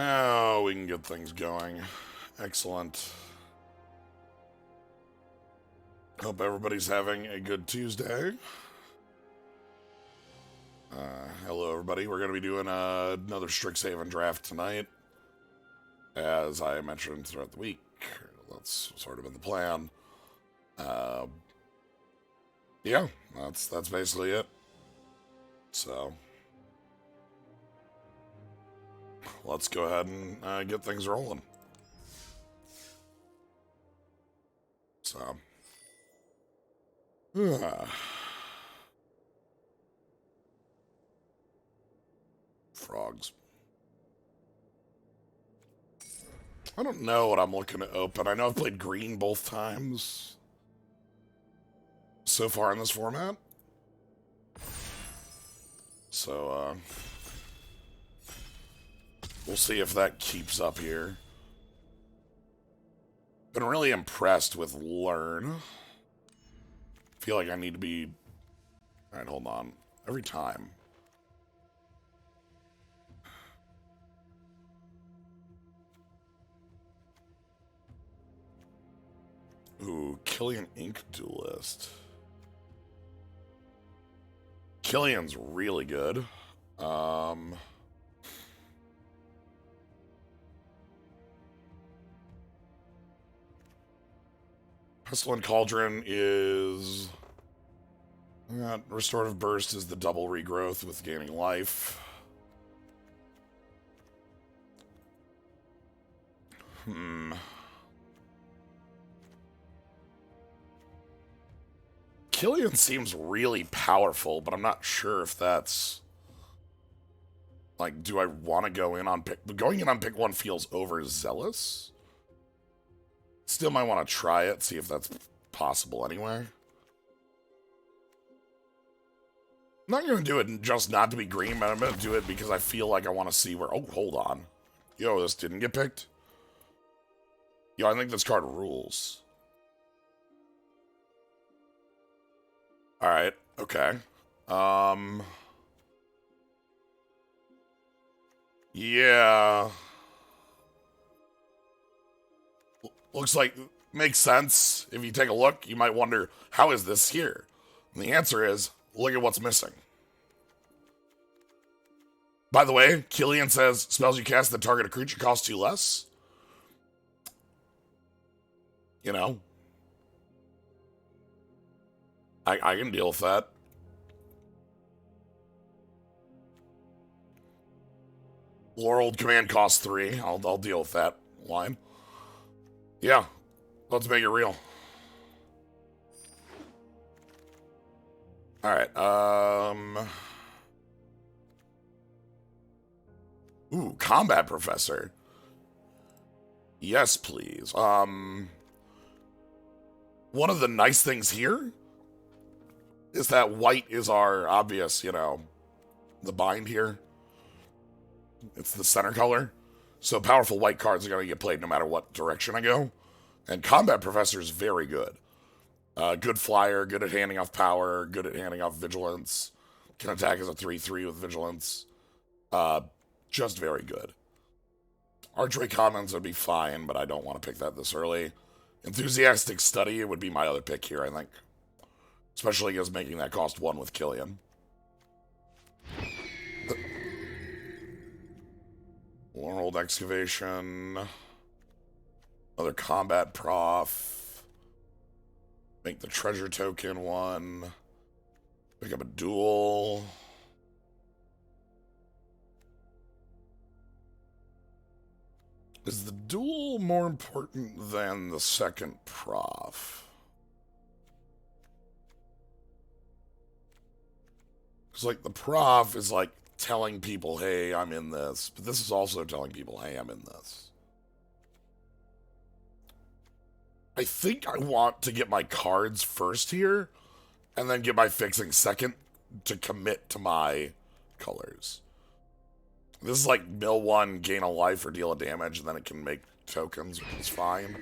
Oh, we can get things going. Excellent. Hope everybody's having a good Tuesday. Hello, everybody. We're going to be doing another Strixhaven draft tonight. As I mentioned throughout the week, that's sort of been the plan. Yeah, that's basically it. So, let's go ahead and get things rolling. So, frogs. I don't know what I'm looking to open. I know I've played green both times so far in this format. So, we'll see if that keeps up here. Been really impressed with Learn. Feel like I need to be... Alright, hold on. Every time. Ooh, Killian Ink Duelist. Killian's really good. Pestilent Cauldron is... Restorative Burst is the double regrowth with gaining life. Killian seems really powerful, but I'm not sure if that's... Like, do I want to go in on pick... Going in on pick one feels overzealous. Still might want to try it, see if that's possible anyway. I'm not going to do it just not to be green, but I'm going to do it because I feel like I want to see where... Oh, hold on. Yo, this didn't get picked? Yo, I think this card rules. Alright, okay. Yeah. Looks like, makes sense. If you take a look, you might wonder, how is this here? And the answer is, look at what's missing. By the way, Killian says, spells you cast that target a creature cost 2 less. You know. I can deal with that. Laureled command costs 3. I'll deal with that line. Yeah, let's make it real. Alright, Ooh, Combat Professor. Yes, please. One of the nice things here is that white is our obvious, you know, the bind here. It's the center color. So powerful white cards are going to get played no matter what direction I go. And Combat Professor is very good. Good flyer, good at handing off power, good at handing off vigilance. Can attack as a 3/3 with vigilance. Just very good. Archery Commons would be fine, but I don't want to pick that this early. Enthusiastic Study would be my other pick here, I think. Especially because making that cost 1 with Killian. Laureled Excavation. Another Combat Prof. Make the Treasure Token 1. Pick up a Duel. Is the Duel more important than the second Prof? Because, like, the Prof is, like, telling people, hey, I'm in this. But this is also telling people, hey, I'm in this. I think I want to get my cards first here, and then get my fixing second to commit to my colors. This is like mill 1, gain a life or deal a damage, and then it can make tokens, which is fine.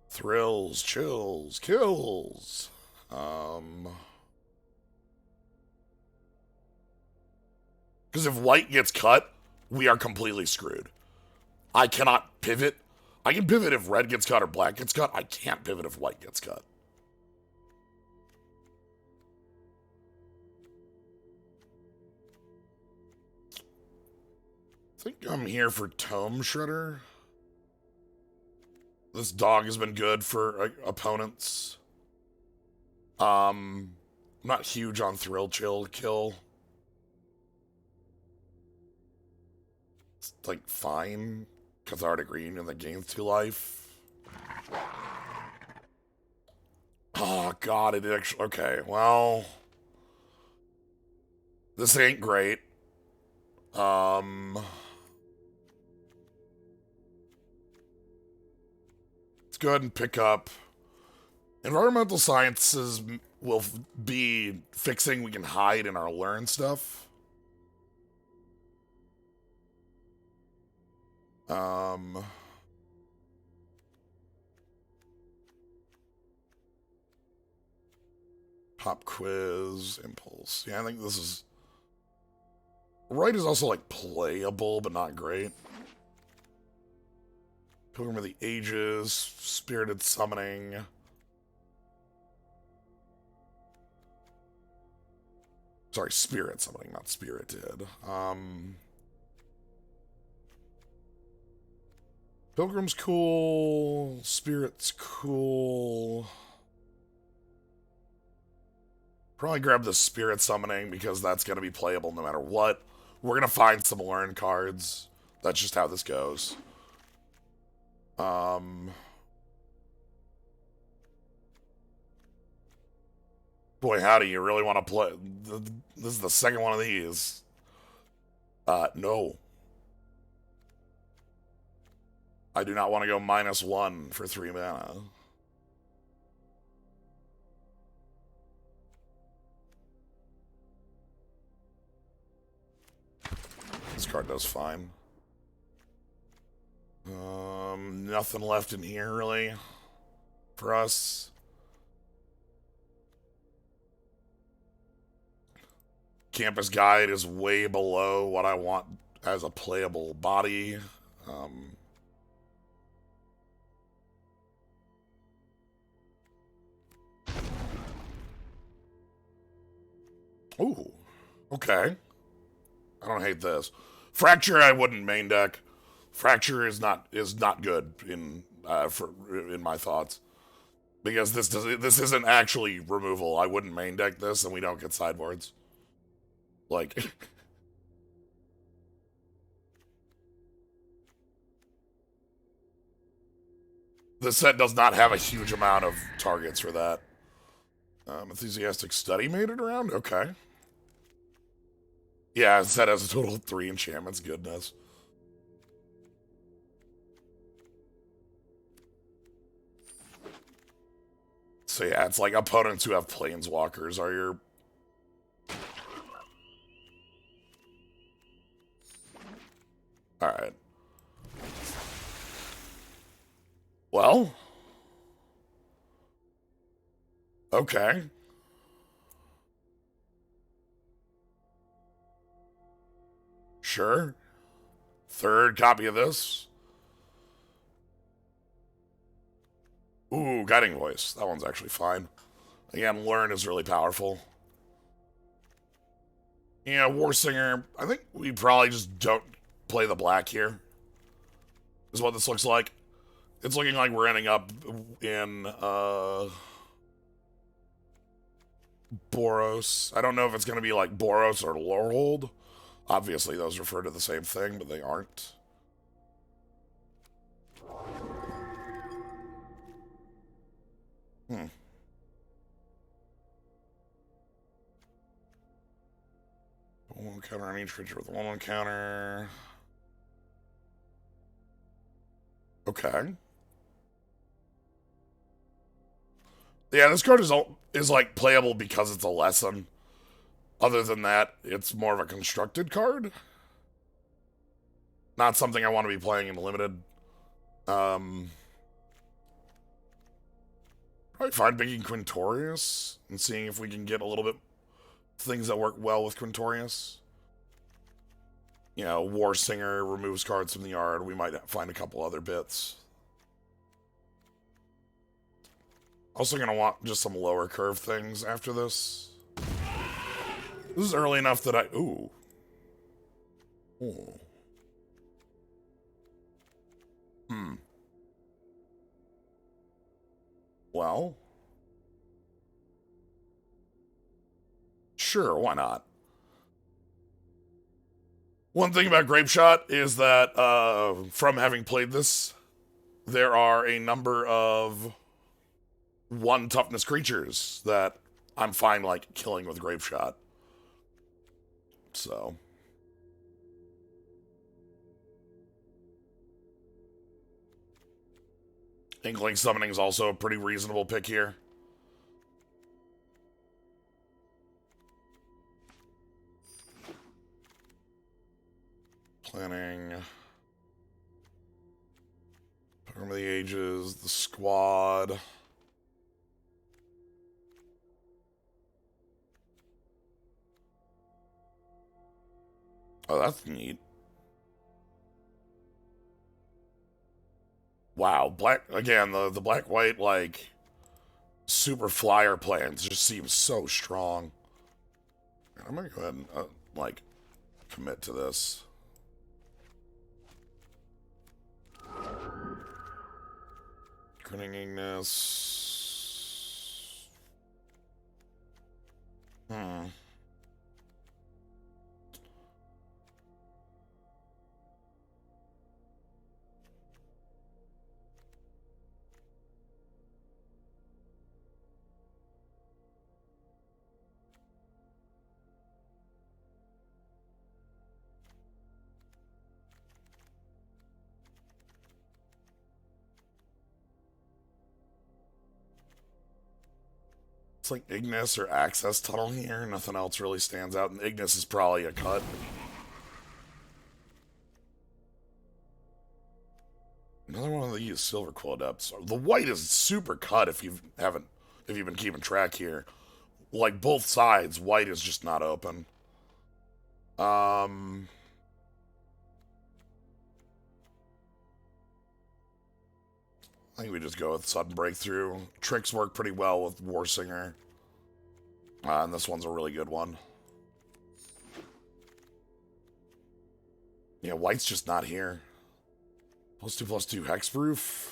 Thrills, chills, kills. Because if white gets cut, we are completely screwed. I cannot pivot. I can pivot if red gets cut or black gets cut. I can't pivot if white gets cut. I think I'm here for Tome Shredder. This dog has been good for opponents. I'm not huge on Thrill Chill Kill. It's like fine. Cathartic Green and the gains 2 life. Oh god, it actually okay, well. This ain't great. Let's go ahead and pick up. Environmental sciences will be fixing we can hide in our learn stuff. Pop quiz, impulse. Yeah, I think this is... Right is also, like, playable, but not great. Pilgrim of the Ages, Spirited Summoning. Sorry, Spirit Summoning, not Spirited. Pilgrim's cool. Spirit's cool. Probably grab the Spirit Summoning because that's going to be playable no matter what. We're going to find some learn cards. That's just how this goes. Boy, howdy, you really want to play... This is the second one of these. No. I do not want to go -1 for 3 mana. This card does fine. Nothing left in here, really, for us. Campus Guide is way below what I want as a playable body. Ooh, okay. I don't hate this. Fracture, I wouldn't main deck. Fracture is not good in my thoughts, because this isn't actually removal. I wouldn't main deck this, and we don't get sideboards. Like, the set does not have a huge amount of targets for that. Enthusiastic Study made it around? Okay. Yeah, the set has a total of 3 enchantments. Goodness. So yeah, it's like opponents who have planeswalkers are your... Alright. Well. Okay. Sure. Third copy of this. Ooh, Guiding Voice. That one's actually fine. Again, Learn is really powerful. Yeah, Warsinger. I think we probably just don't play the black here. Is what this looks like. It's looking like we're ending up in Boros. I don't know if it's going to be like Boros or Lorehold. Obviously, those refer to the same thing, but they aren't. One counter on each creature with a 1/1 counter. Okay. Yeah, this card is like playable because it's a lesson. Other than that, it's more of a constructed card. Not something I want to be playing in limited. Probably fine picking Quintorius and seeing if we can get a little bit things that work well with Quintorius. You know, War Singer removes cards from the yard. We might find a couple other bits. Also gonna want just some lower curve things after this. This is early enough that I... Ooh. Ooh. Well. Sure, why not? One thing about Grape Shot is that, from having played this, there are a number of 1 toughness creatures that I'm fine, like, killing with Grape Shot. So... Inkling Summoning is also a pretty reasonable pick here. Planning. Poem of the Ages, the Squad. Oh, that's neat. Wow, black again. The black-white like super flyer plans just seems so strong. I'm gonna go ahead and like commit to this. Grinning Ignis. It's like Ignis or Access Tunnel here. Nothing else really stands out. And Ignis is probably a cut. Another one of these Silver Quill Adepts. The white is super cut if you've been keeping track here. Like both sides, white is just not open. I think we just go with Sudden Breakthrough. Tricks work pretty well with Warsinger. And this one's a really good one. Yeah, white's just not here. +2/+2 Hexproof.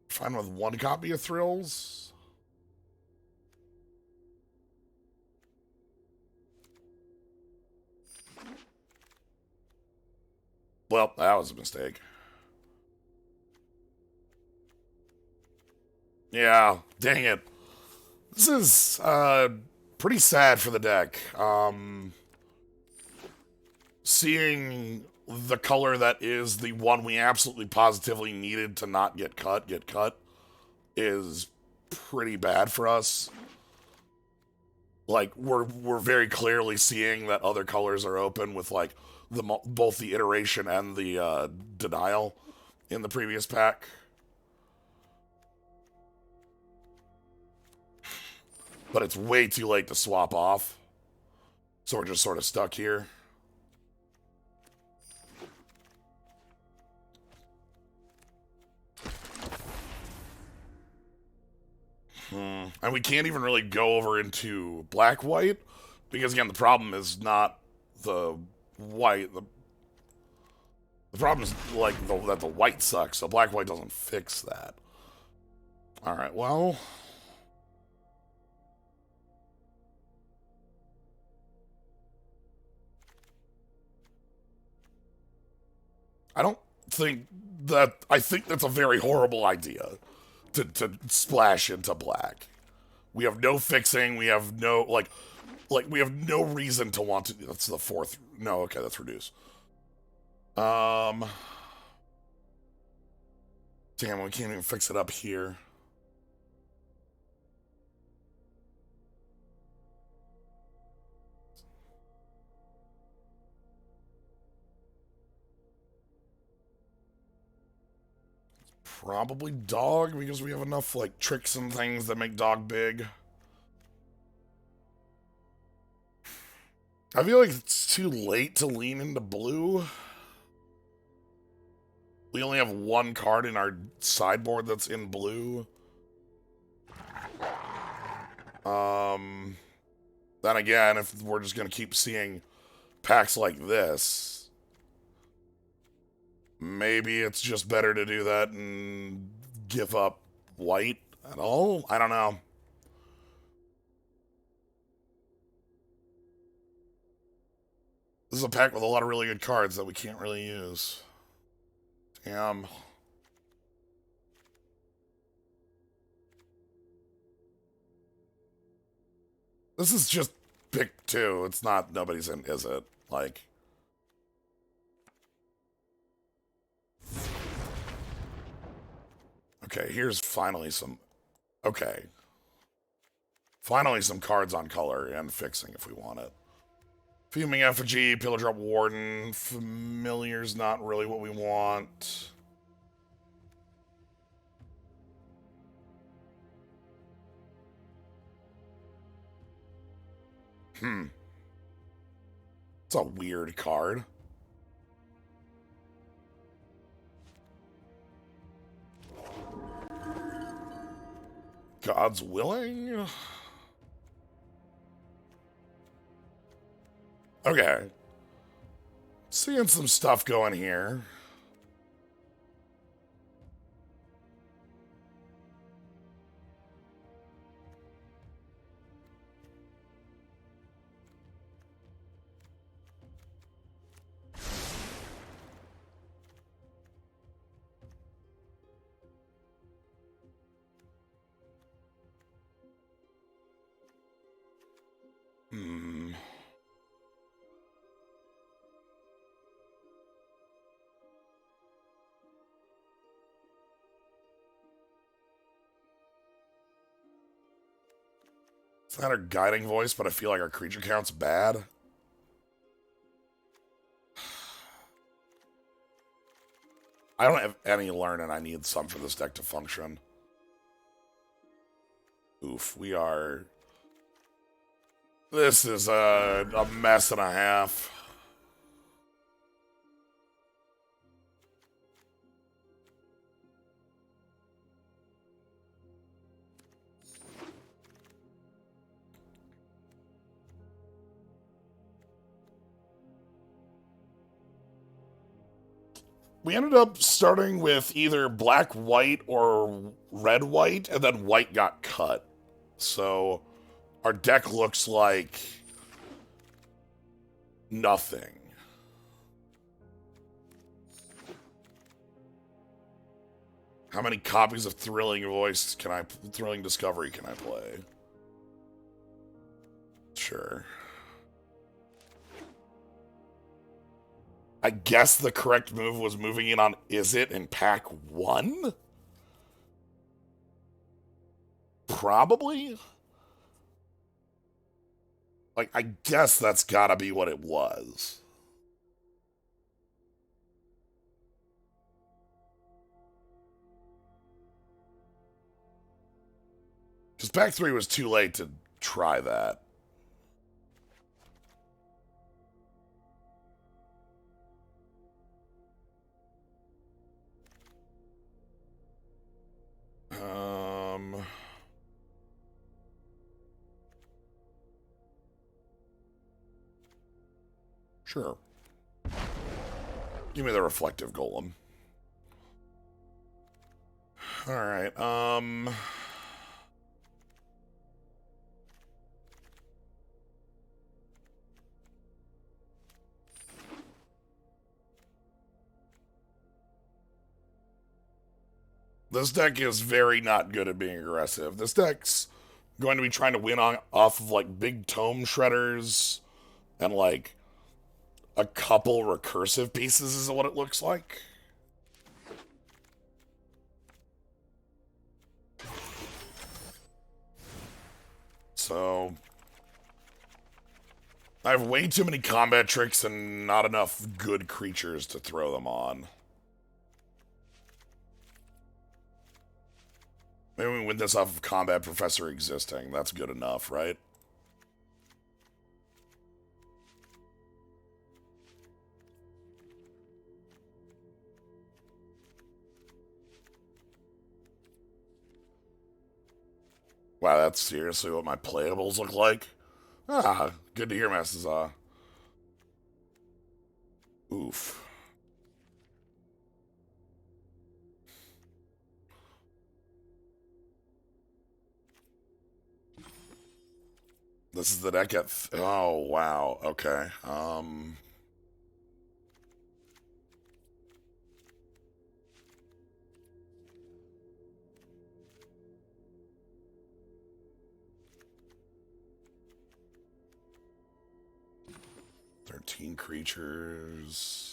Fine with 1 copy of Thrills. Well, that was a mistake. Yeah, dang it. This is pretty sad for the deck. Seeing the color that is the one we absolutely positively needed to not get cut is pretty bad for us. Like we're very clearly seeing that other colors are open with like both the iteration and the denial in the previous pack. But it's way too late to swap off. So we're just sort of stuck here. And we can't even really go over into black-white, because again, the problem is not the white. The problem is like that the white sucks, so black-white doesn't fix that. Alright, well... I think that's a very horrible idea to splash into black. We have no fixing, we have no like we have no reason to want to. That's the 4th. No, okay, that's reduce. Damn, we can't even fix it up here. Probably dog, because we have enough like tricks and things that make dog big. I feel like it's too late to lean into blue. We only have one card in our sideboard that's in blue. Then again, if we're just going to keep seeing packs like this, maybe it's just better to do that and give up white at all? I don't know. This is a pack with a lot of really good cards that we can't really use. Damn. This is just pick 2. It's not, nobody's in, is it? Like. Okay, here's finally some. Okay. Finally some cards on color and fixing if we want it. Fuming Effigy, Pillar Drop Warden. Familiar's not really what we want. It's a weird card. God's Willing? Okay. Seeing some stuff going here. It's not our guiding voice, but I feel like our creature count's bad. I don't have any learn, and I need some for this deck to function. Oof, we are... This is a mess and a half. We ended up starting with either black-white or red-white, and then white got cut. So our deck looks like nothing. How many copies of Thrilling Discovery can I play? Sure. I guess the correct move was moving in on Izzet in pack 1? Probably? Like, I guess that's gotta be what it was. Because pack 3 was too late to try that. Sure. Give me the reflective golem. Alright, this deck is very not good at being aggressive. This deck's going to be trying to win off of, like, big tome shredders and, like, a couple recursive pieces is what it looks like. So I have way too many combat tricks and not enough good creatures to throw them on. Maybe we win this off of Combat Professor existing. That's good enough, right? Wow, that's seriously what my playables look like? Ah, good to hear, Mrs. Oof. This is the deck at... oh, wow. Okay. 13 creatures.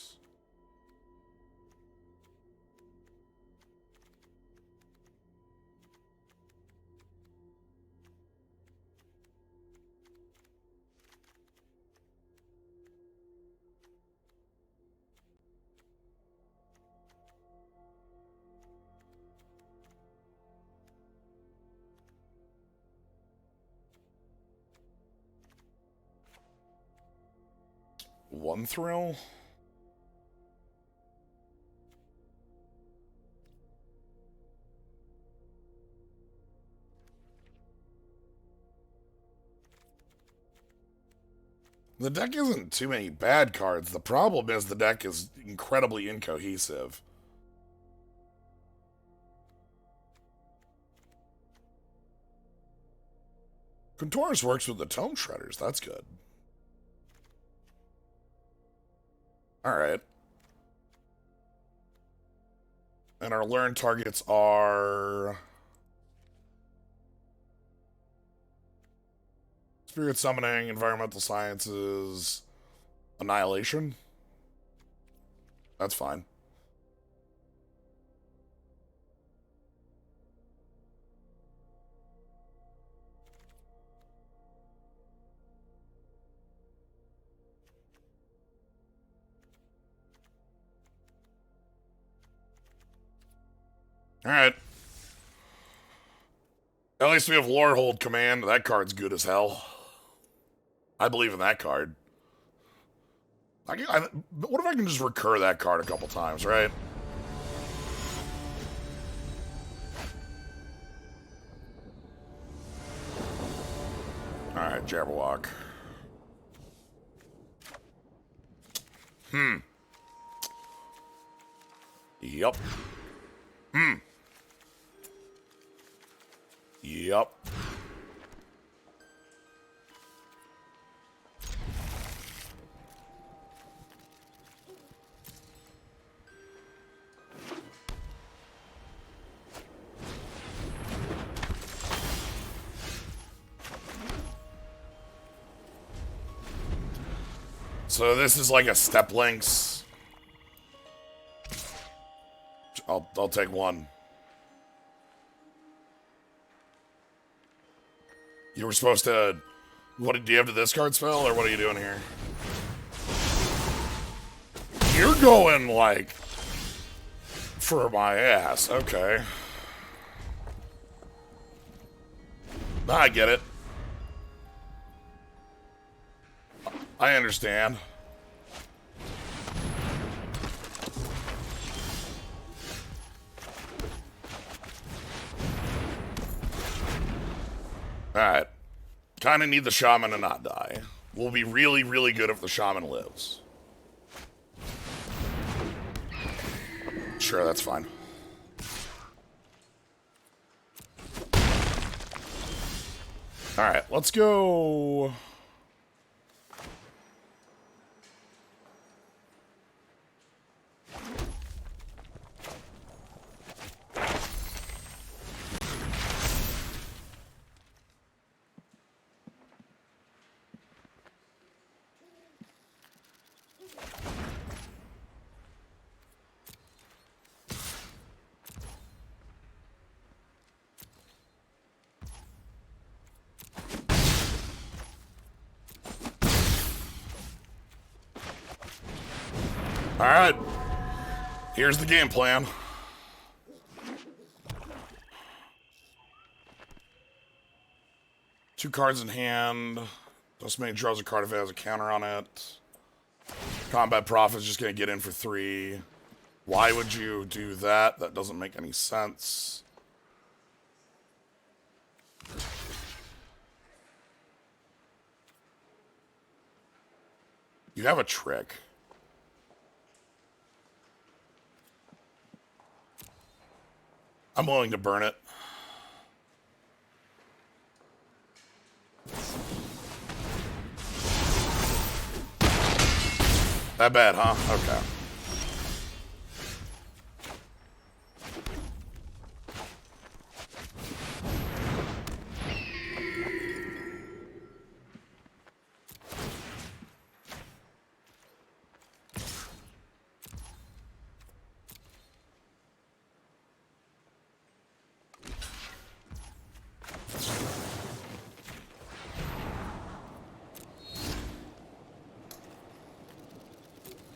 One thrill? The deck isn't too many bad cards. The problem is the deck is incredibly incohesive. Contorus works with the Tome Shredders. That's good. Alright. And our learn targets are... Spirit Summoning, Environmental Sciences, Annihilation. That's fine. Alright. At least we have Lorehold Command. That card's good as hell. I believe in that card. What if I can just recur that card a couple times, right? Alright, Jabberwock. Yup. Yup. So this is like a step links. I'll take one. You were supposed to... What do you have to discard spell, or what are you doing here? You're going, like... for my ass. Okay. I get it. I understand. Alright. Kinda need the shaman to not die. Will be really, really good if the shaman lives. Sure, that's fine. Alright, let's go... Alright. Here's the game plan. Two cards in hand. Just many draws a card if it has a counter on it. Combat Prophet's just gonna get in for 3. Why would you do that? That doesn't make any sense. You have a trick. I'm willing to burn it. That bad, huh? Okay.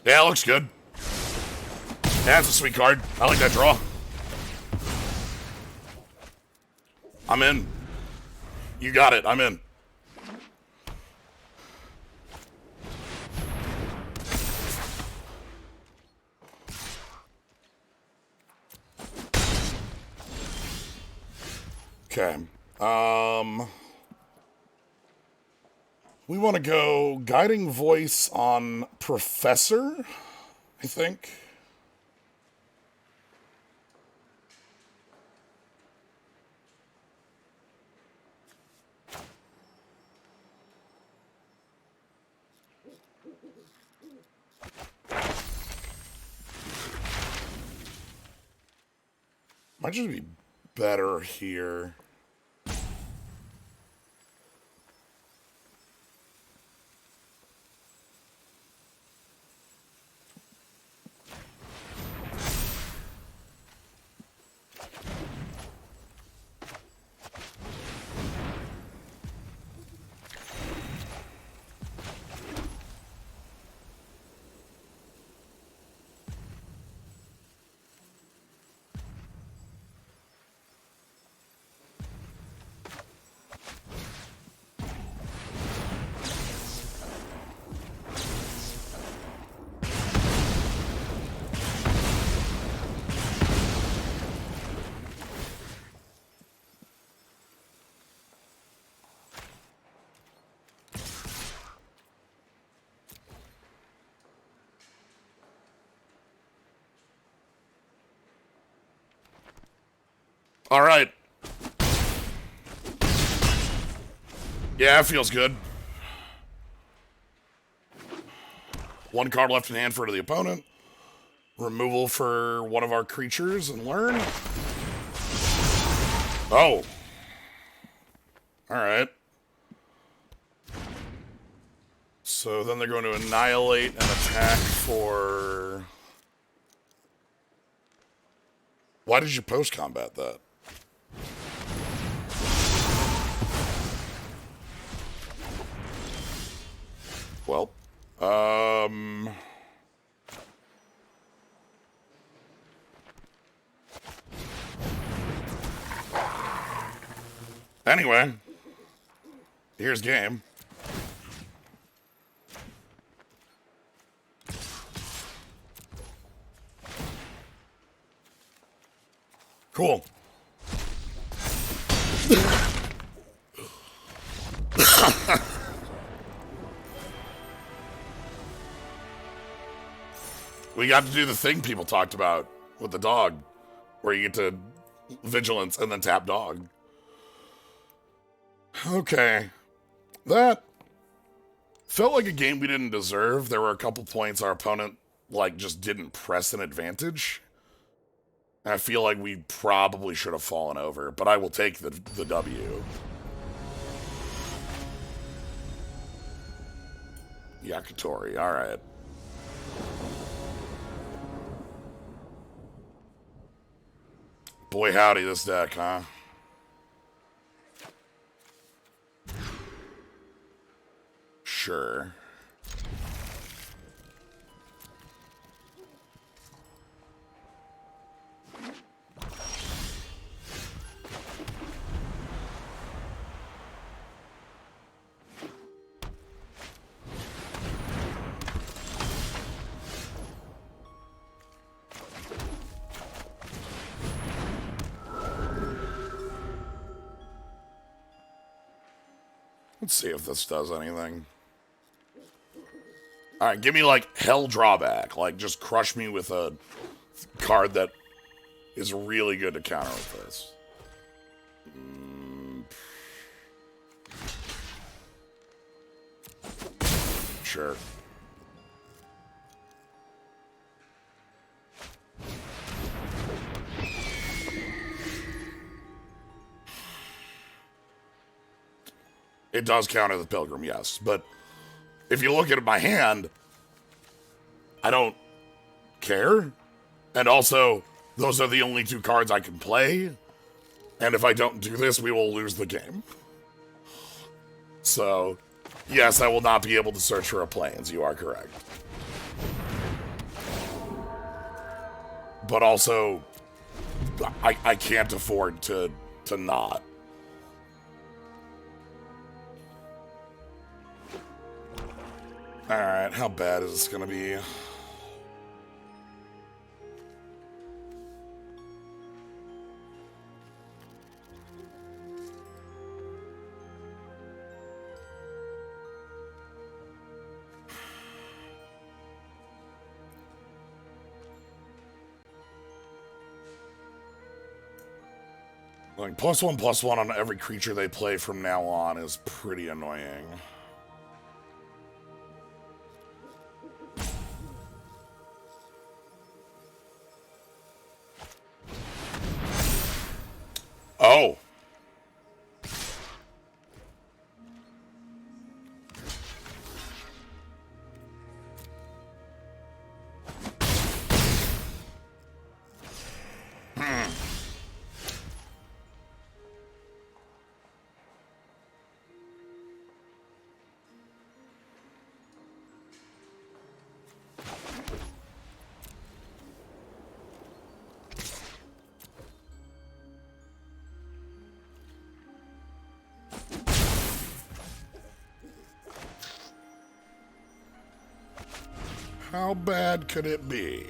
Yeah, it looks good. Yeah, it's a sweet card. I like that draw. I'm in. You got it. I'm in. Okay. We want to go Guiding Voice on Professor, I think. Might just be better here. All right. Yeah, it feels good. One card left in hand for the opponent. Removal for one of our creatures and learn. Oh. All right. So then they're going to annihilate and attack for... Why did you post-combat that? Well, anyway, here's game. Cool. We got to do the thing people talked about with the dog, where you get to vigilance and then tap dog. Okay. That felt like a game we didn't deserve. There were a couple points our opponent, just didn't press an advantage. And I feel like we probably should have fallen over, but I will take the W. Yakitori, alright. Boy howdy, this deck, huh? Sure. Let's see if this does anything. Alright, give me, like, hell drawback. Like, just crush me with a card that is really good to counter with this. Sure. It does counter the Pilgrim, yes. But if you look at my hand, I don't care. And also, those are the only two cards I can play. And if I don't do this, we will lose the game. So, yes, I will not be able to search for a Plains. You are correct. But also, I can't afford to not. Alright, how bad is this gonna be? Like, +1/+1 on every creature they play from now on is pretty annoying. Oh. How bad could it be?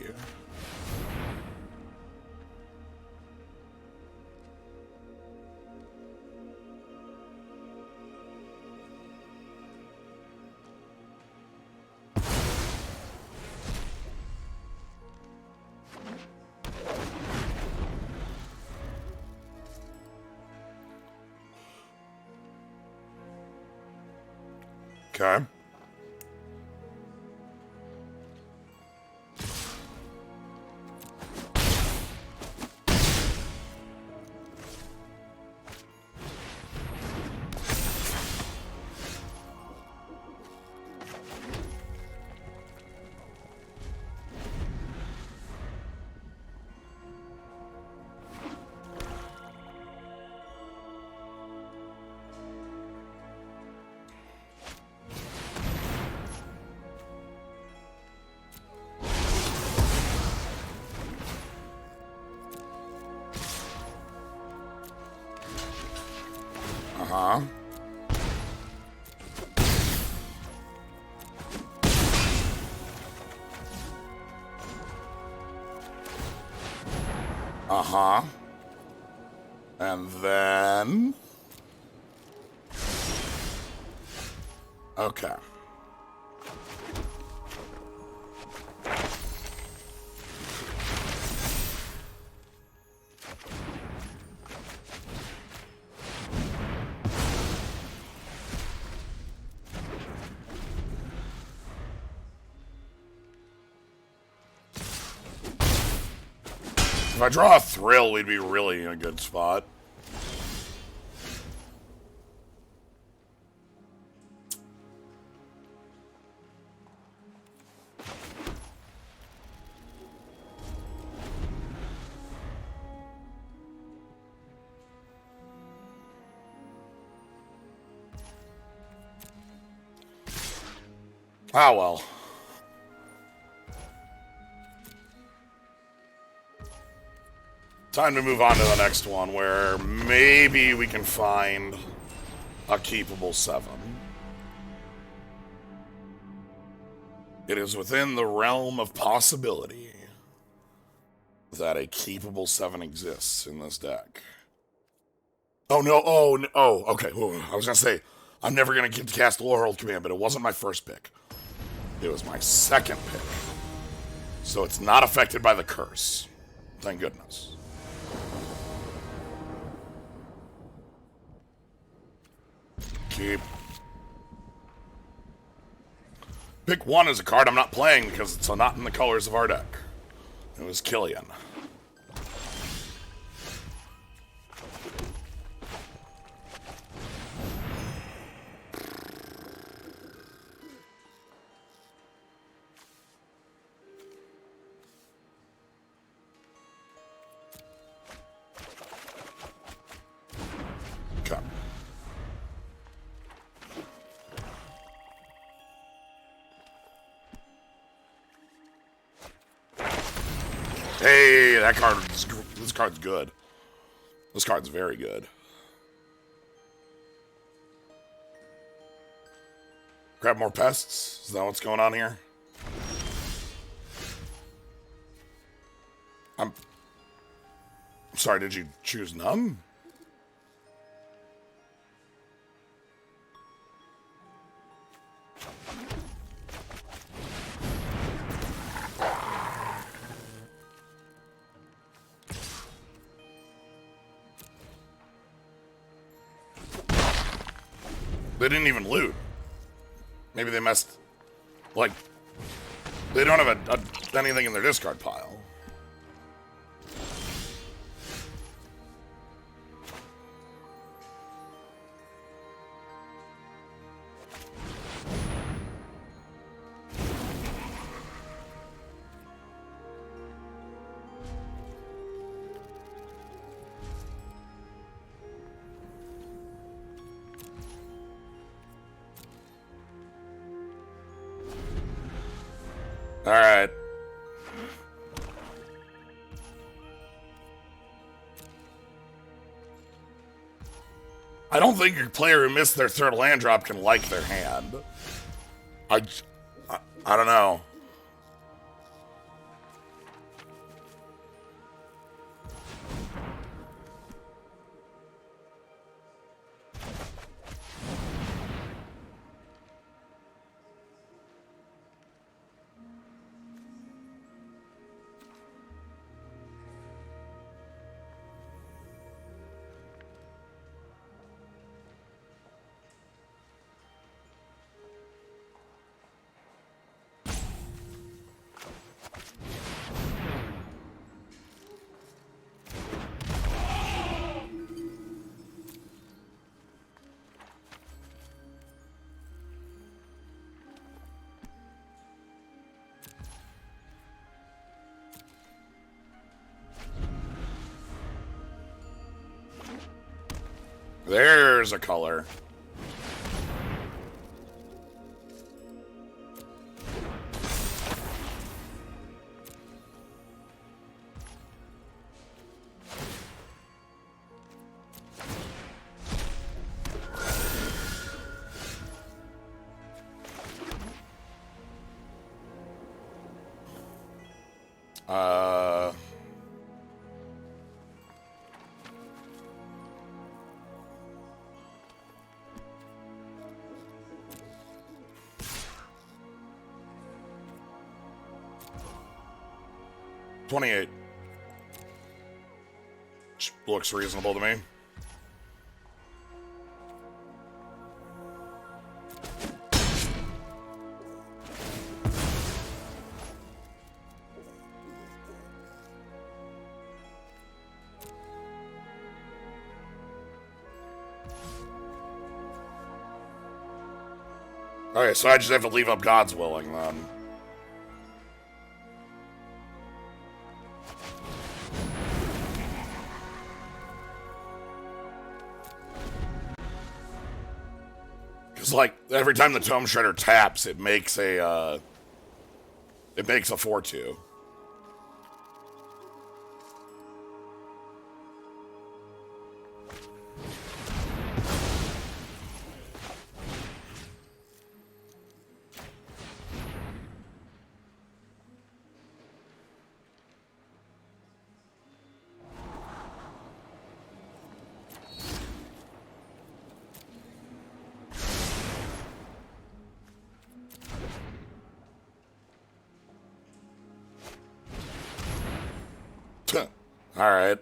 Okay. Uh-huh. Uh-huh. And then... Okay. If I draw a Thrill, we'd be really in a good spot. Ah, well. Time to move on to the next one, where maybe we can find a keepable 7. It is within the realm of possibility that a keepable 7 exists in this deck. Oh, no. Oh, okay. I was going to say, I'm never going to get to cast Lore Hold Command, but it wasn't my first pick. It was my second pick. So it's not affected by the curse. Thank goodness. Keep. Pick 1 is a card I'm not playing because it's not in the colors of our deck. It was Killian. Okay. Hey, that card. This card's good. This card's very good. Grab more pests? Is that what's going on here? I'm sorry, did you choose none? They didn't even loot. Maybe they messed... Like, they don't have anything in their discard pile. All right. I don't think your player who missed their third land drop can like their hand. I don't know. There's a color. Uh... 28. Looks reasonable to me. Okay, so I just have to leave up God's Willing then. Because, like, every time the Tome Shredder taps, it makes a 4/2. Alright.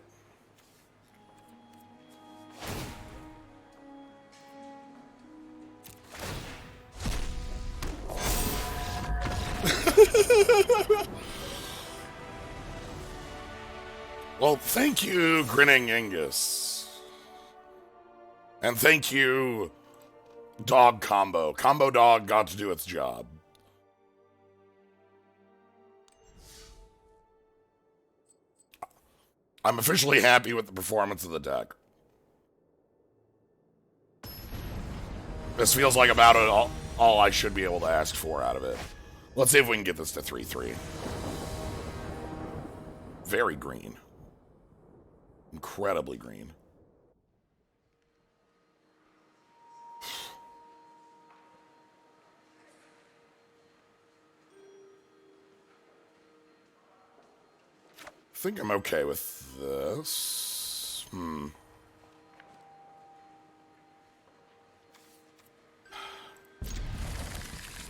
Well, thank you, Grinning Angus. And thank you, Dog Combo. Combo Dog got to do its job. I'm officially happy with the performance of the deck. This feels like about it all I should be able to ask for out of it. Let's see if we can get this to 3-3. Very green. Incredibly green. I think I'm okay with this.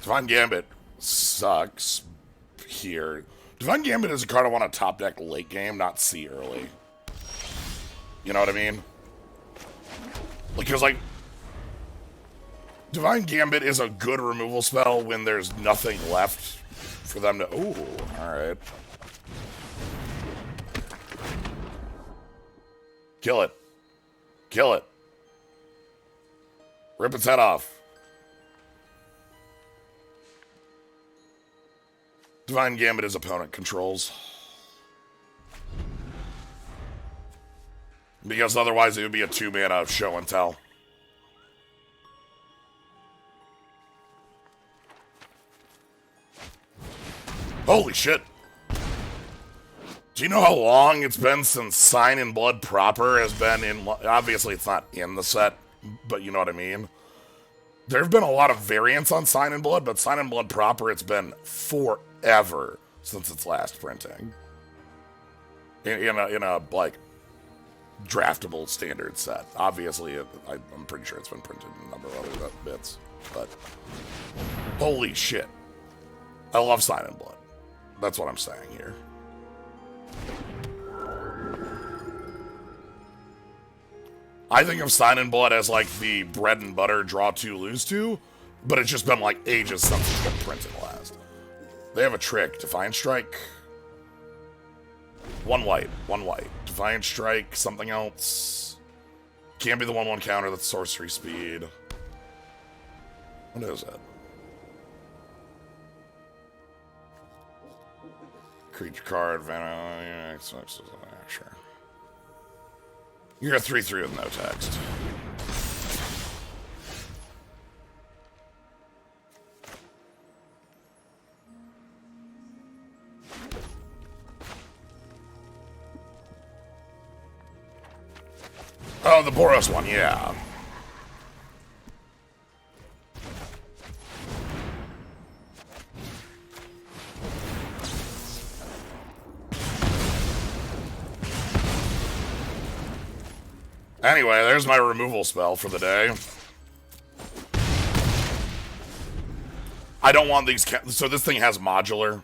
Divine Gambit sucks here. Divine Gambit is a card I want to top deck late game, not see early. You know what I mean? Because, like, Divine Gambit is a good removal spell when there's nothing left for them to... Ooh, alright. Kill it. Kill it. Rip its head off. Divine Gambit his opponent controls. Because otherwise it would be a 2-mana show and tell. Holy shit. Do you know how long it's been since Sign in Blood proper has been in... Obviously it's not in the set, but you know what I mean. There have been a lot of variants on Sign in Blood, but Sign in Blood proper, it's been forever since its last printing. In a like, draftable standard set. Obviously, I'm pretty sure it's been printed in a number of other bits, but holy shit. I love Sign in Blood. That's what I'm saying here. I think of Sign in Blood as like the bread and butter draw 2, lose 2, but it's just been like ages since it's been printed last. They have a trick. Defiant Strike. 1 white. 1 white. Defiant Strike. Something else. Can't be the 1/1 counter. That's sorcery speed. What is it? Creature card. Sure. You're a 3/3 with no text. Oh, the Boros one, yeah. Anyway, there's my removal spell for the day. I don't want these... So this thing has modular.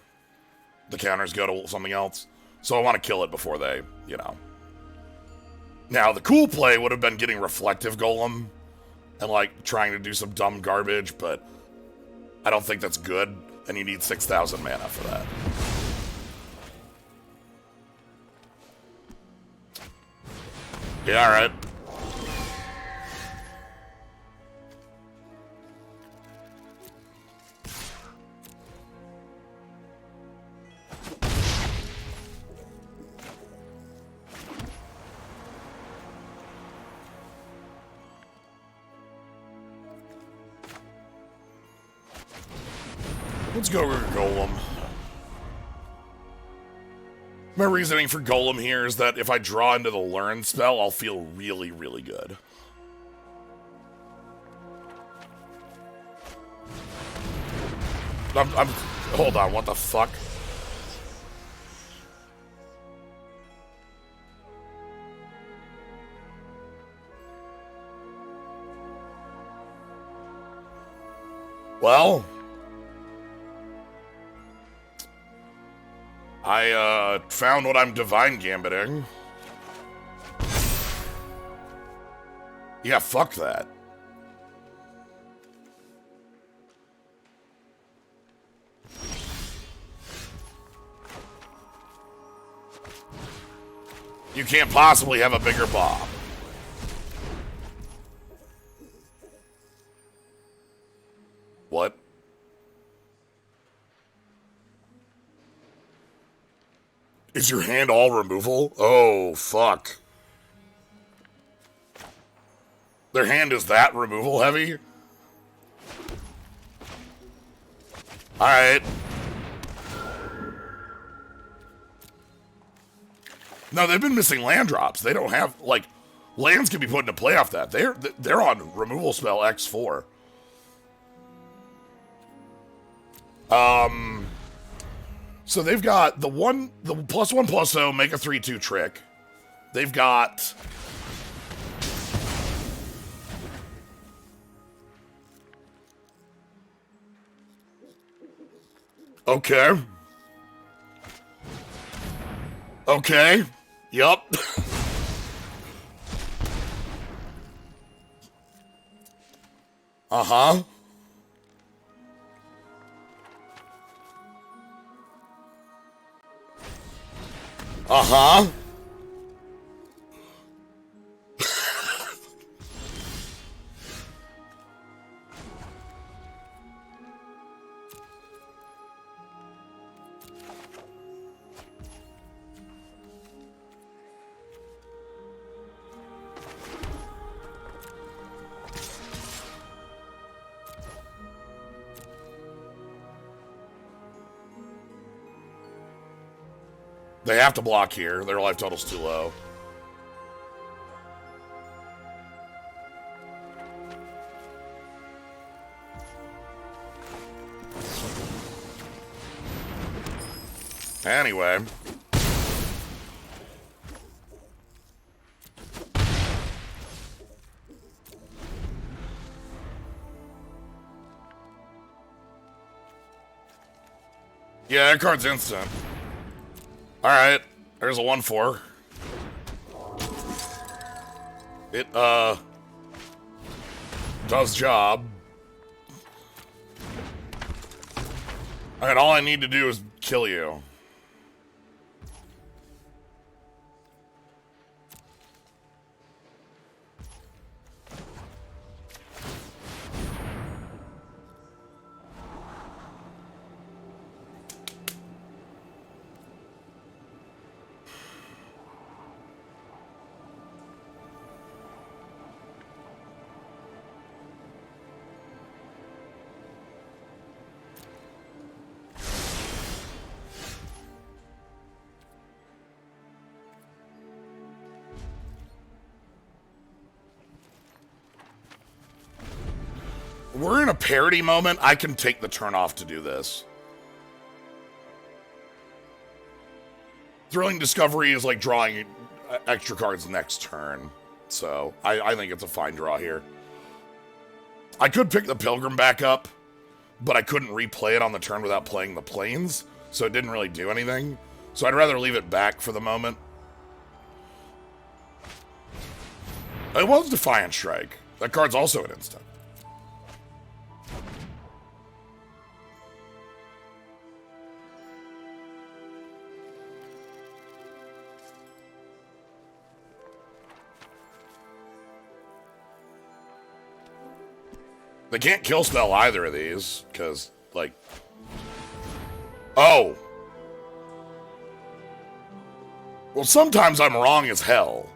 The counters go to something else. So I want to kill it before they, you know... Now, the cool play would have been getting Reflective Golem and, like, trying to do some dumb garbage, but I don't think that's good, and you need 6,000 mana for that. Yeah, alright. Let's go with Golem. My reasoning for Golem here is that if I draw into the Learn spell, I'll feel really, really good. Hold on, what the fuck? Well... I found what I'm Divine Gambiting, Yeah, fuck that. You can't possibly have a bigger bomb. What? Is your hand all removal? Oh, fuck. Their hand is that removal heavy? Alright. No, they've been missing land drops. They don't have, like, lands can be put into play off that. They're on removal spell X4. So they've got the +1/+0, make a 3/2 trick. They've got okay. Okay. Yup. Uh-huh. Uh-huh. They have to block here. Their life total's too low. Anyway. Yeah, that card's instant. Alright, there's a 1/4. It, does job. Alright, all I need to do is kill you. We're in a parity moment. I can take the turn off to do this. Thrilling Discovery is like drawing extra cards next turn. So, I think it's a fine draw here. I could pick the Pilgrim back up, but I couldn't replay it on the turn without playing the Plains, so it didn't really do anything. So I'd rather leave it back for the moment. It was Defiant Strike. That card's also an instant. They can't kill spell either of these, because, like... Oh! Well, sometimes I'm wrong as hell.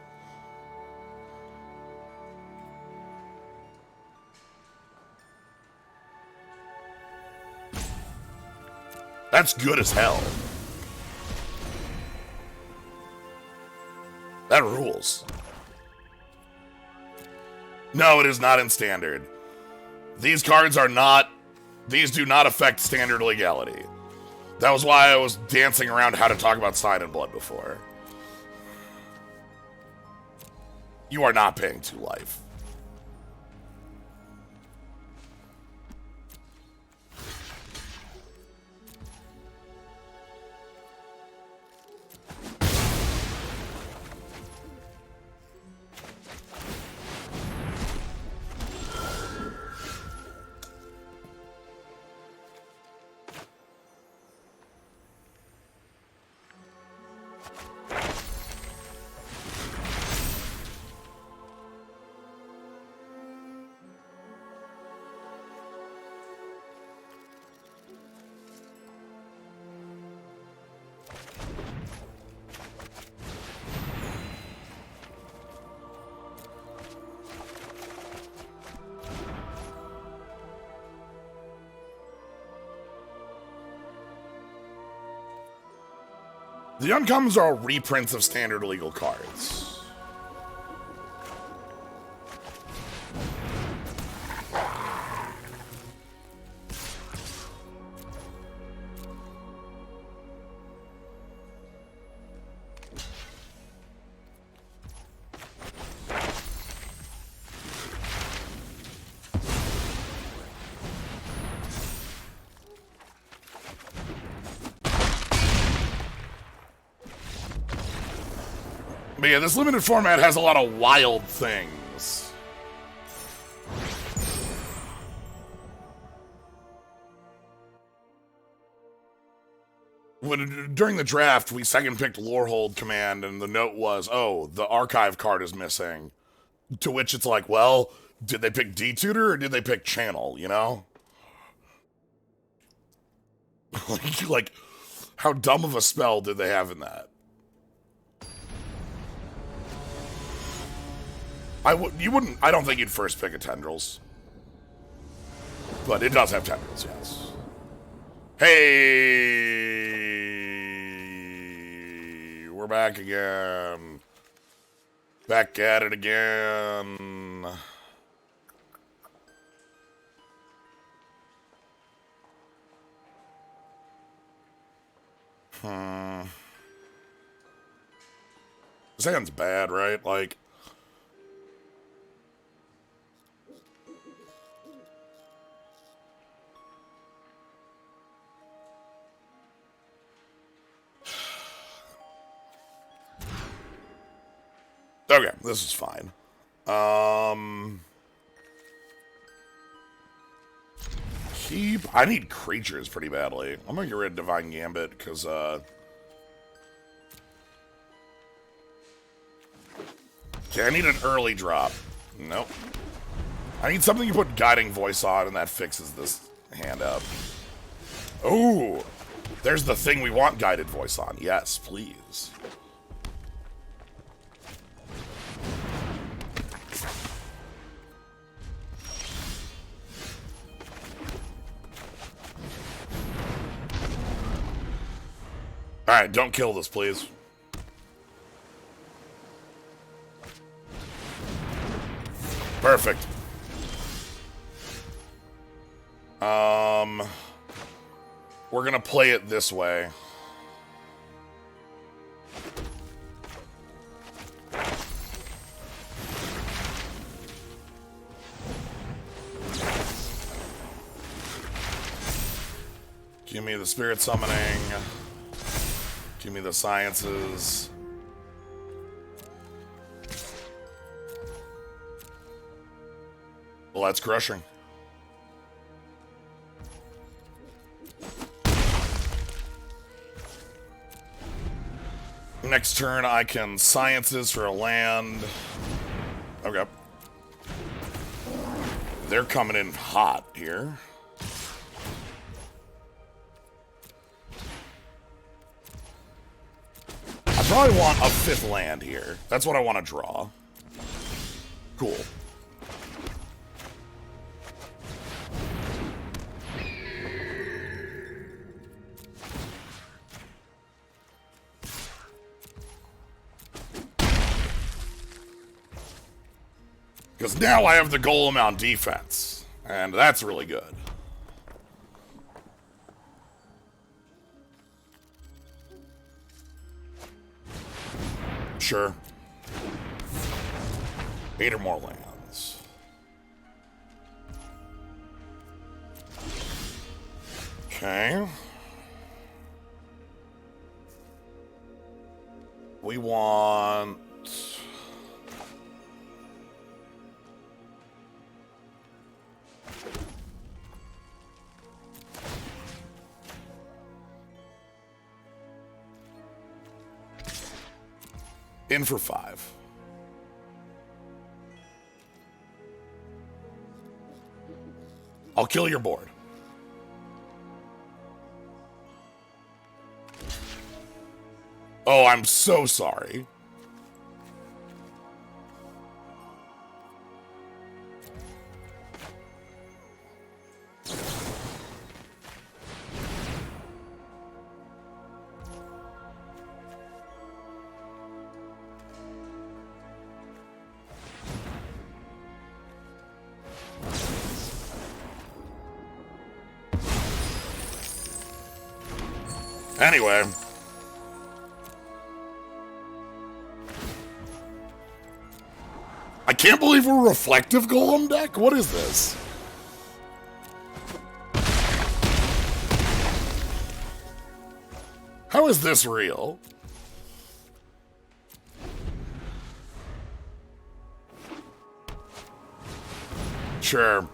That's good as hell. That rules. No, it is not in Standard. These cards are not... These do not affect Standard legality. That was why I was dancing around how to talk about Sign in Blood before. You are not paying 2 life. The uncommons are all reprints of standard legal cards. But yeah, this limited format has a lot of wild things. During the draft, we second picked Lorehold Command, and the note was, oh, the archive card is missing. To which it's like, well, did they pick D-Tutor or did they pick Channel, you know? like, how dumb of a spell did they have in that? I don't think you'd first pick a Tendrils. But it does have Tendrils, yes. Hey! We're back again. Back at it again. This hand's bad, right? Like... Okay, this is fine. I need creatures pretty badly. I'm gonna get rid of Divine Gambit, because, okay, I need an early drop. Nope. I need something you put Guiding Voice on, and that fixes this hand up. Ooh! There's the thing we want Guided Voice on. Yes, please. Alright, don't kill this, please. Perfect. We're gonna play it this way. Give me the Spirit Summoning. Give me the Sciences. Well, that's crushing. Next turn, I can Sciences for a land. Okay. They're coming in hot here. I probably want a 5th land here. That's what I want to draw. Cool. Because now I have the Golem on defense. And that's really good. Sure. 8 or more lands. Okay. We want... in for 5. I'll kill your board. Oh, I'm so sorry. Anyway. I can't believe we're reflective golem deck. What is this? How is this real? Sure.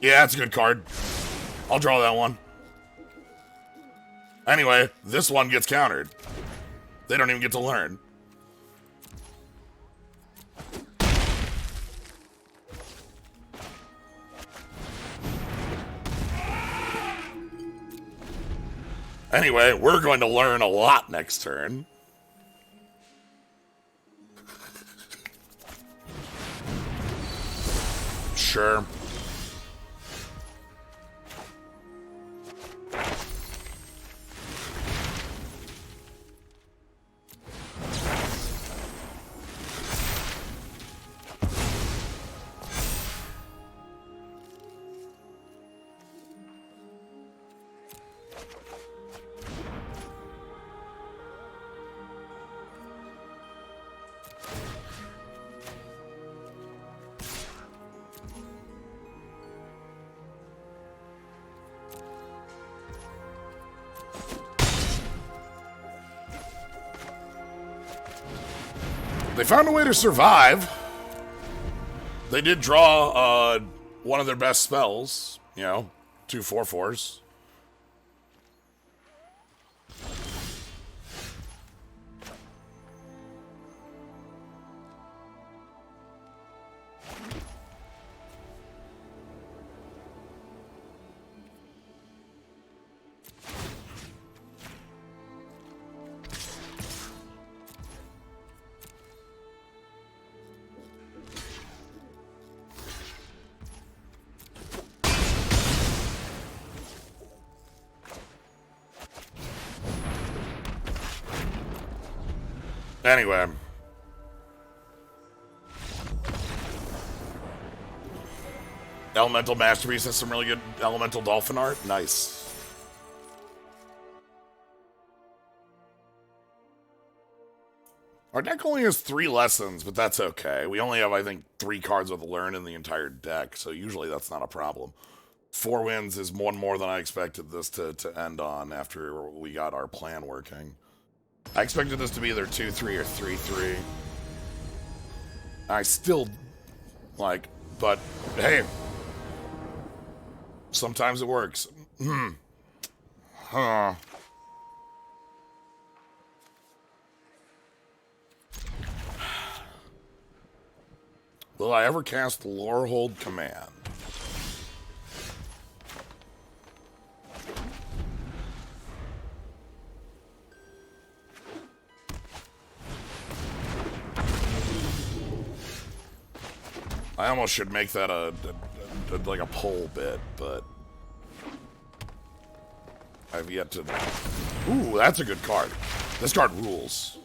Yeah, that's a good card. I'll draw that one. Anyway, this one gets countered. They don't even get to learn. Anyway, we're going to learn a lot next turn. Sure. They found a way to survive. They did draw one of their best spells, you know, 2 4/4s. Anyway. Elemental Masterpiece has some really good elemental dolphin art. Nice. Our deck only has 3 lessons, but that's okay. We only have, I think, 3 cards with learn in the entire deck, so usually that's not a problem. 4 wins is one more than I expected this to end on after we got our plan working. I expected this to be either 2-3 or 3-3. I still like, but hey, sometimes it works. Huh. Will I ever cast Lorehold Command? I almost should make that like a poll bit, but I've yet to. Ooh, that's a good card. This card rules.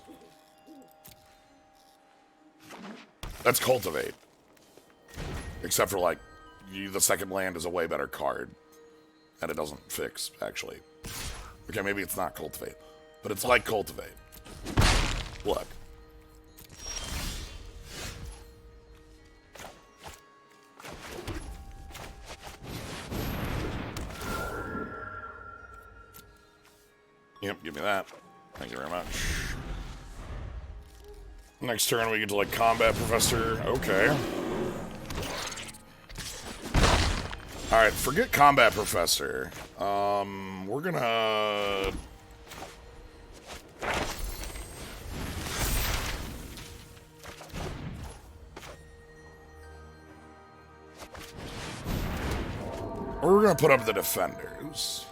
That's Cultivate. Except for, like, the second land is a way better card. And it doesn't fix, actually. Okay, maybe it's not Cultivate. But it's like Cultivate. Look. Yep, give me that. Thank you very much. Next turn we get to, like, Combat Professor. Okay. Alright, forget Combat Professor. We're gonna... We're going to put up the defenders.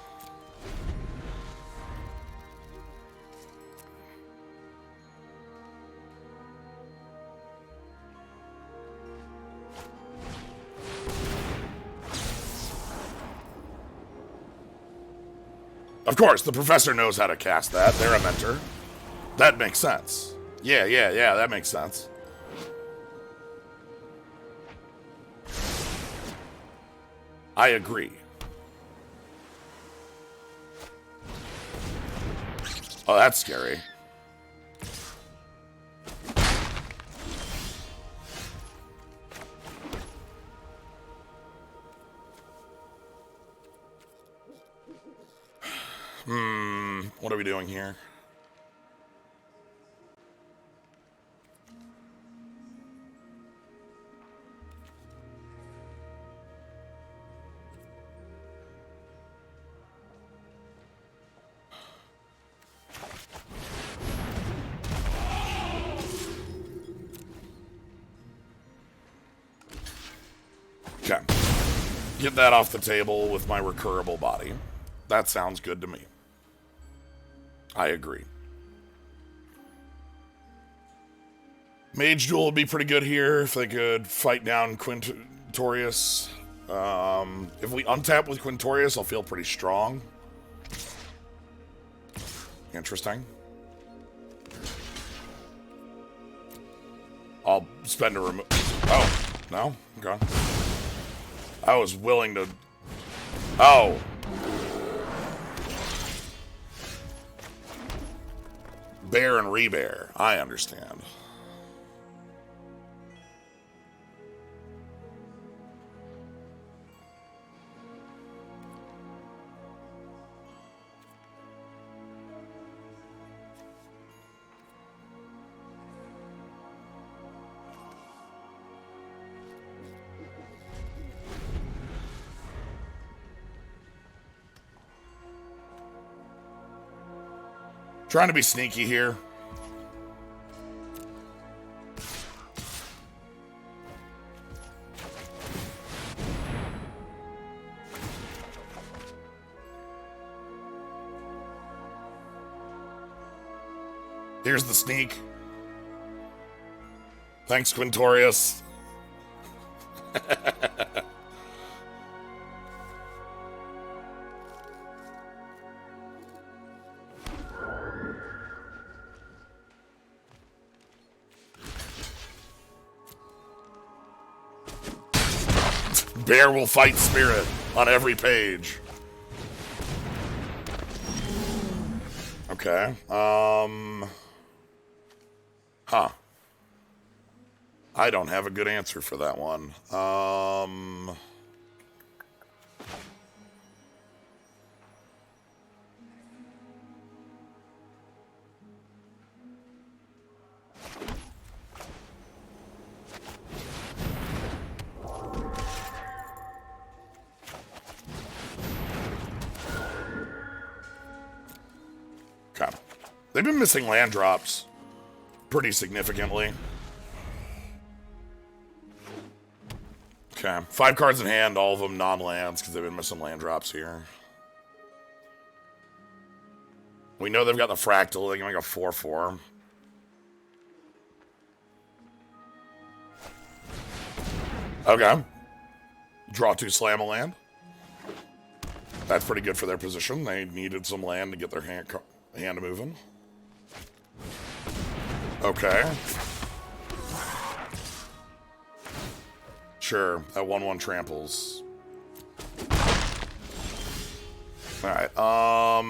Of course, the professor knows how to cast that. They're a mentor. That makes sense. Yeah, that makes sense. I agree. Oh, that's scary. What are we doing here? Okay. Get that off the table with my recurable body. That sounds good to me. I agree. Mage Duel would be pretty good here if they could fight down Quintorius. If we untap with Quintorius, I'll feel pretty strong. Interesting. I'll spend a remove. Oh, no? Okay. I was willing to... Oh. Bear and rebear. I understand. Trying to be sneaky here. Here's the sneak. Thanks, Quintorius. Bear will fight spirit on every page. Okay. Huh. I don't have a good answer for that one. Okay. They've been missing land drops pretty significantly. Okay. 5 cards in hand, all of them non-lands, because they've been missing land drops here. We know they've got the fractal. They can make a 4/4. Okay. Draw 2, slam a land. That's pretty good for their position. They needed some land to get their hand moving. Okay. Sure, that 1/1 tramples. Alright, how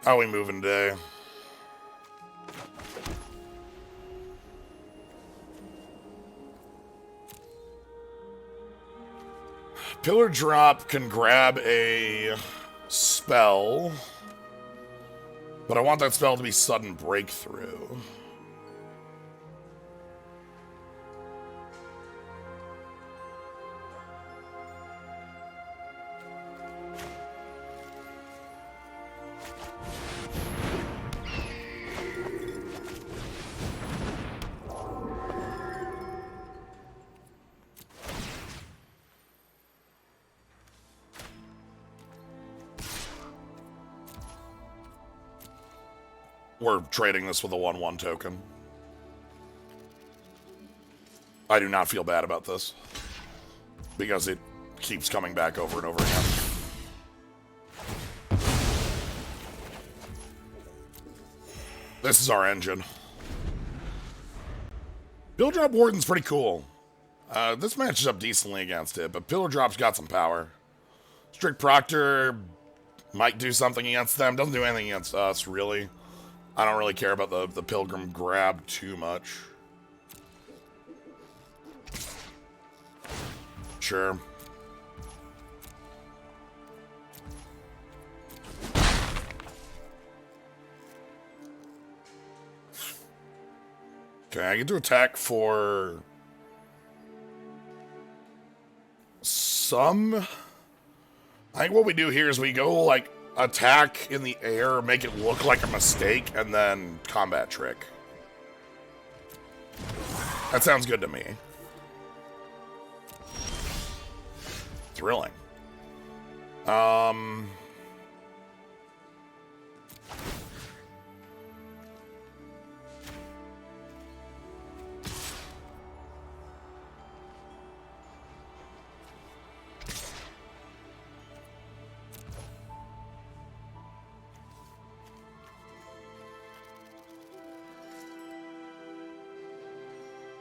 are we moving today? Pillar Drop can grab a spell, but I want that spell to be Sudden Breakthrough. We're trading this with a 1/1 token. I do not feel bad about this, because it keeps coming back over and over again. This is our engine. Pillar Drop Warden's pretty cool. This matches up decently against it, but Pillar Drop's got some power. Strict Proctor might do something against them. Doesn't do anything against us, really. I don't really care about the Pilgrim grab too much. Sure. Okay, I get to attack for some. I think what we do here is we go, like, attack in the air, make it look like a mistake, and then combat trick. That sounds good to me. Thrilling.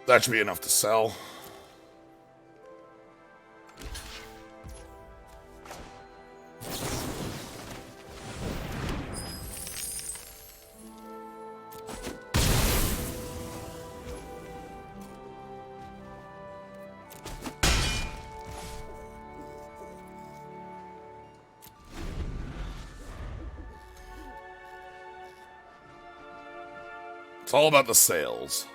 That should be enough to sell. It's all about the sales.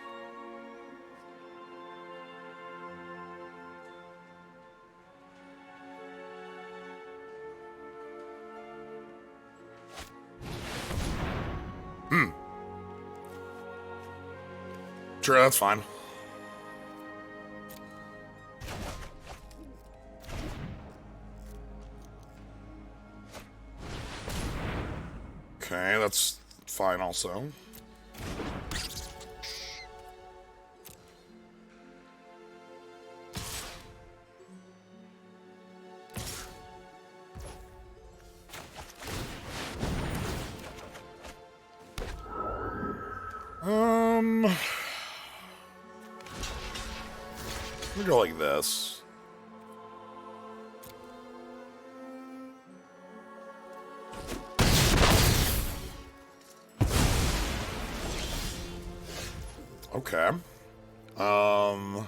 Sure, that's fine. Okay, that's fine also. We go like this. Okay. I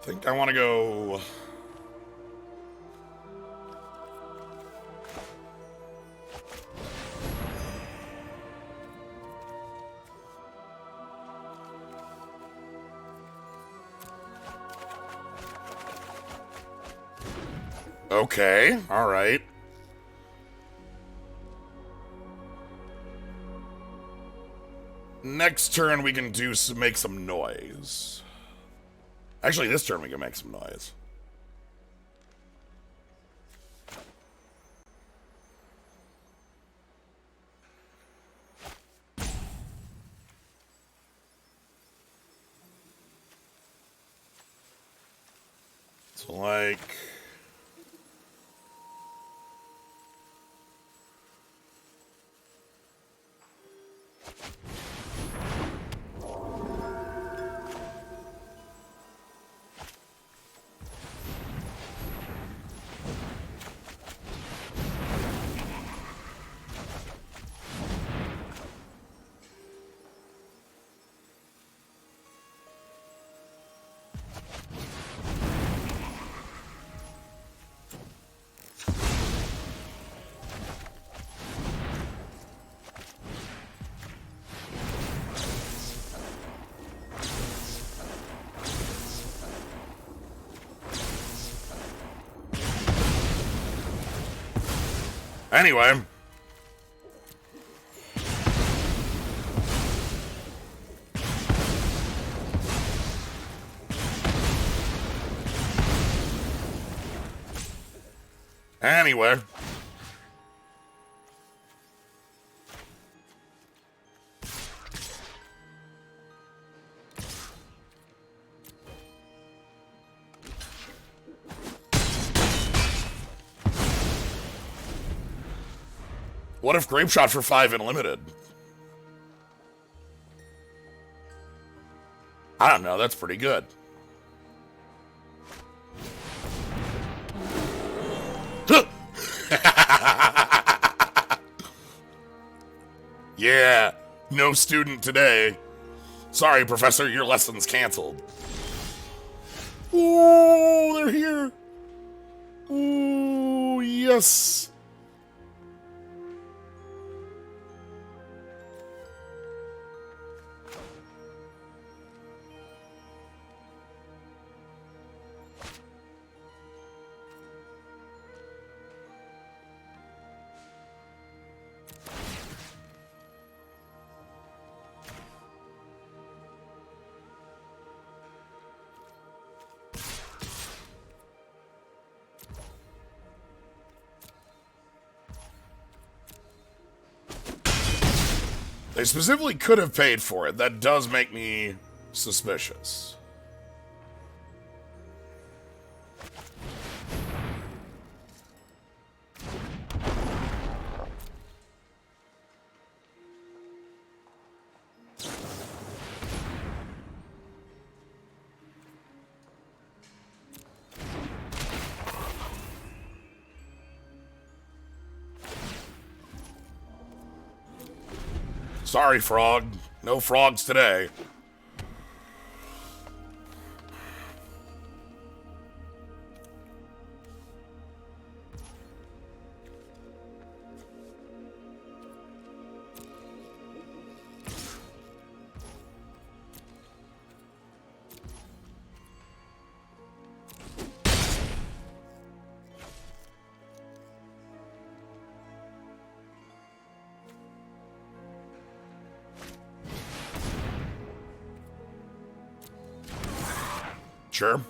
think I want to go. Okay, all right. Next turn we can make some noise. Actually, this turn we can make some noise. So, like, anyway. Anyway. What if Grape Shot for 5 in limited? I don't know, that's pretty good. Yeah, no student today. Sorry, Professor, your lesson's canceled. Ooh, they're here. Ooh, yes. They specifically could have paid for it. That does make me suspicious. Sorry, Frog. No frogs today. Sure.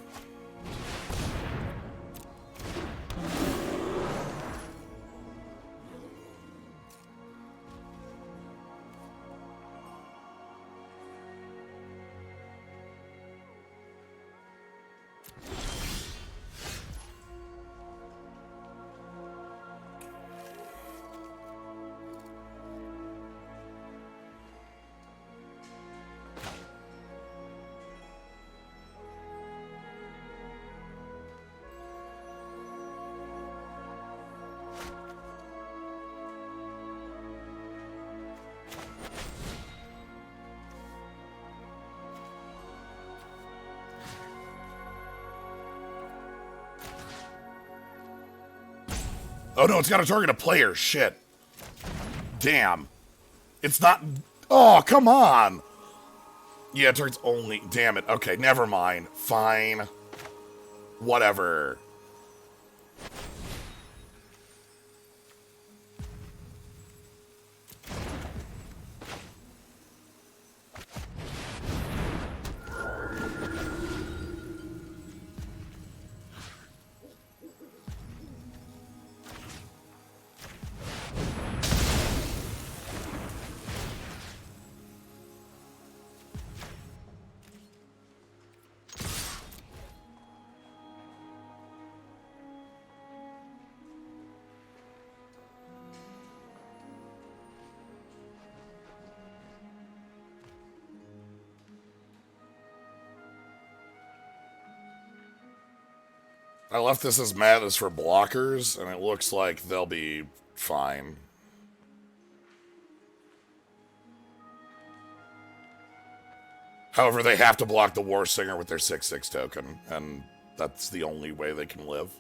Oh no, it's got to target a player. Shit. Damn. It's not... Oh, come on. Yeah, it targets only... Damn it. Okay, never mind. Fine. Whatever. I left this as madness for blockers, and it looks like they'll be fine. However, they have to block the War Singer with their 6/6 token, and that's the only way they can live.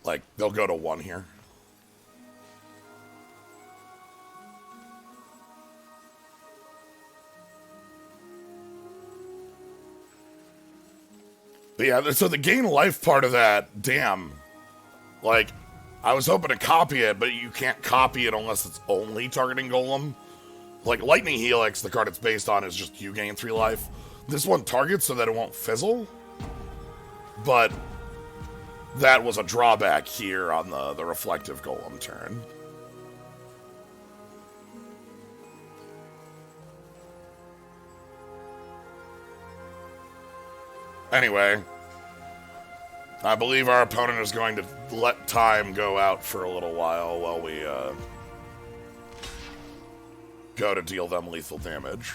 Like, they'll go to 1 here. But yeah, so the gain life part of that, damn. Like, I was hoping to copy it, but you can't copy it unless it's only targeting Golem. Like, Lightning Helix, the card it's based on, is just you gain 3 life. This one targets so that it won't fizzle. But that was a drawback here on the Reflective Golem turn. Anyway, I believe our opponent is going to let time go out for a little while we go to deal them lethal damage.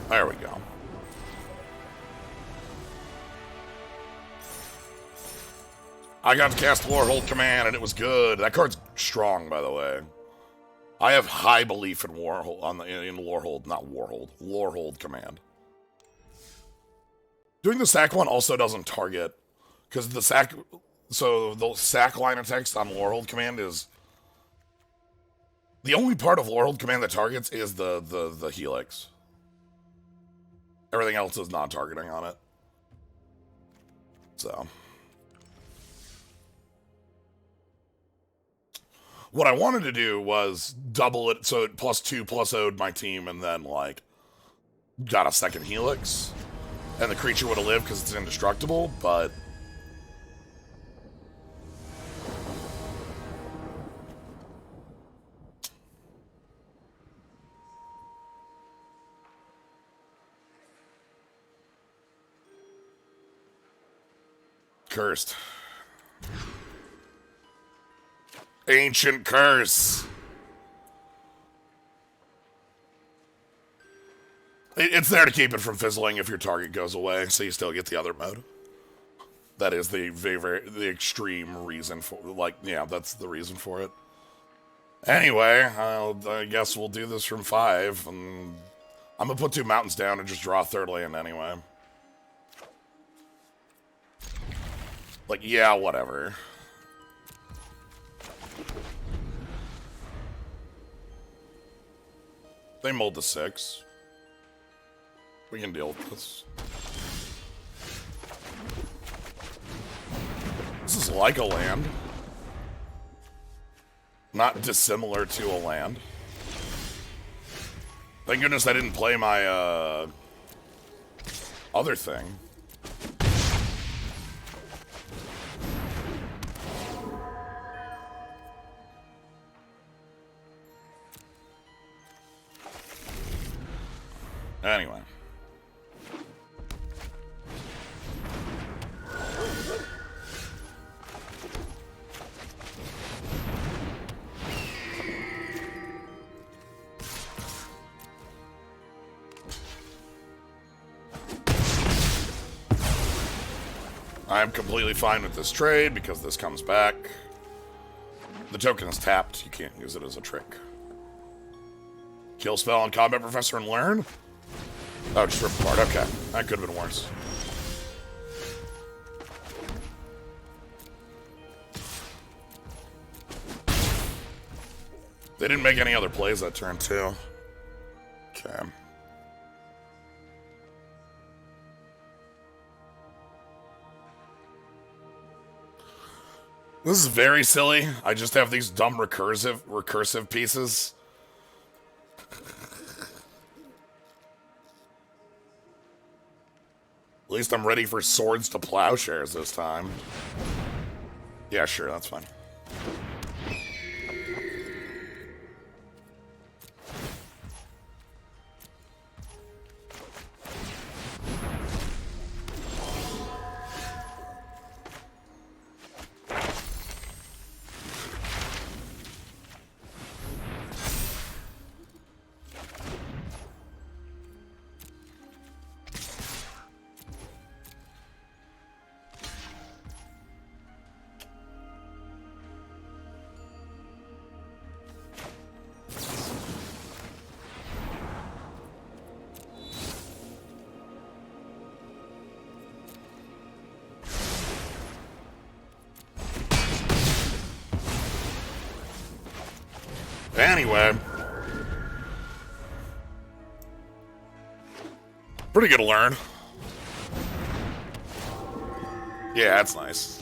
There we go. I got to cast Warhold Command, and it was good. That card's strong, by the way. I have high belief in Warhold in Lorehold, not Warhold, Lorehold Command. Doing the sack one also doesn't target, because the sack. So the sack line of text on Lorehold Command is the only part of Lorehold Command that targets is the helix. Everything else is non-targeting on it. So. What I wanted to do was double it so it +2/+0'd my team and then, like, got a second helix. And the creature would have lived because it's indestructible, but... Cursed. Ancient Curse. It's there to keep it from fizzling if your target goes away, so you still get the other mode. That is the the extreme reason for, like, yeah, that's the reason for it. Anyway, I guess we'll do this from 5, and I'm gonna put 2 mountains down and just draw a third land anyway. Like, yeah, whatever. They mold to 6. We can deal with this. This is like a land. Not dissimilar to a land. Thank goodness I didn't play my, other thing. Anyway. I'm completely fine with this trade because this comes back. The token is tapped. You can't use it as a trick. Kill spell on Combat Professor and learn? Oh, just rip apart. Okay. That could have been worse. They didn't make any other plays that turn, too. Okay. This is very silly. I just have these dumb recursive pieces. At least I'm ready for swords to plowshares this time. Yeah, sure, that's fine. Anyway. Pretty good to learn. Yeah, that's nice.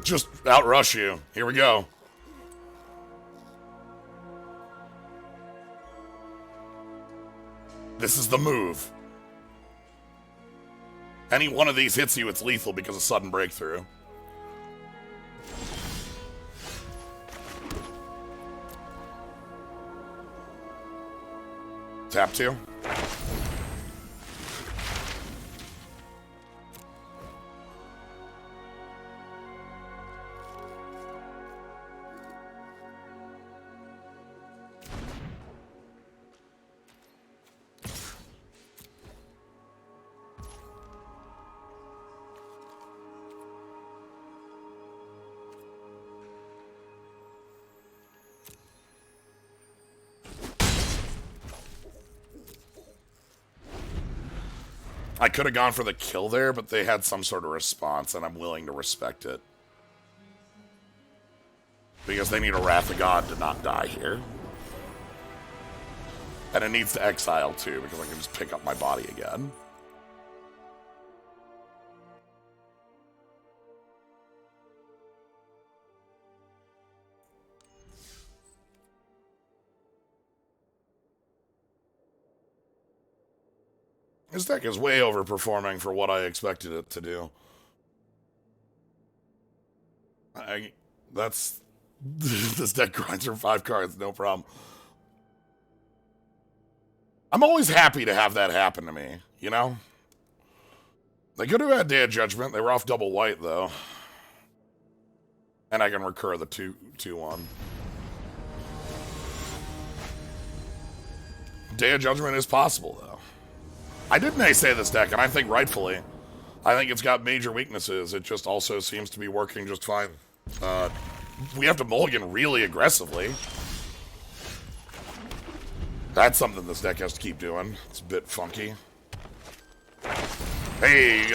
Just outrush you. Here we go. This is the move. Any one of these hits you, it's lethal because of sudden breakthrough. Tap 2. I could have gone for the kill there, but they had some sort of response, and I'm willing to respect it. Because they need a Wrath of God to not die here. And it needs to exile, too, because I can just pick up my body again. This deck is way overperforming for what I expected it to do. That's... this deck grinds for 5 cards, no problem. I'm always happy to have that happen to me, you know? They could have had Day of Judgment. They were off double white, though. And I can recur the 2-1. Day of Judgment is possible, though. I did naysay this deck, and I think rightfully. I think it's got major weaknesses. It just also seems to be working just fine. We have to mulligan really aggressively. That's something this deck has to keep doing. It's a bit funky. Hey!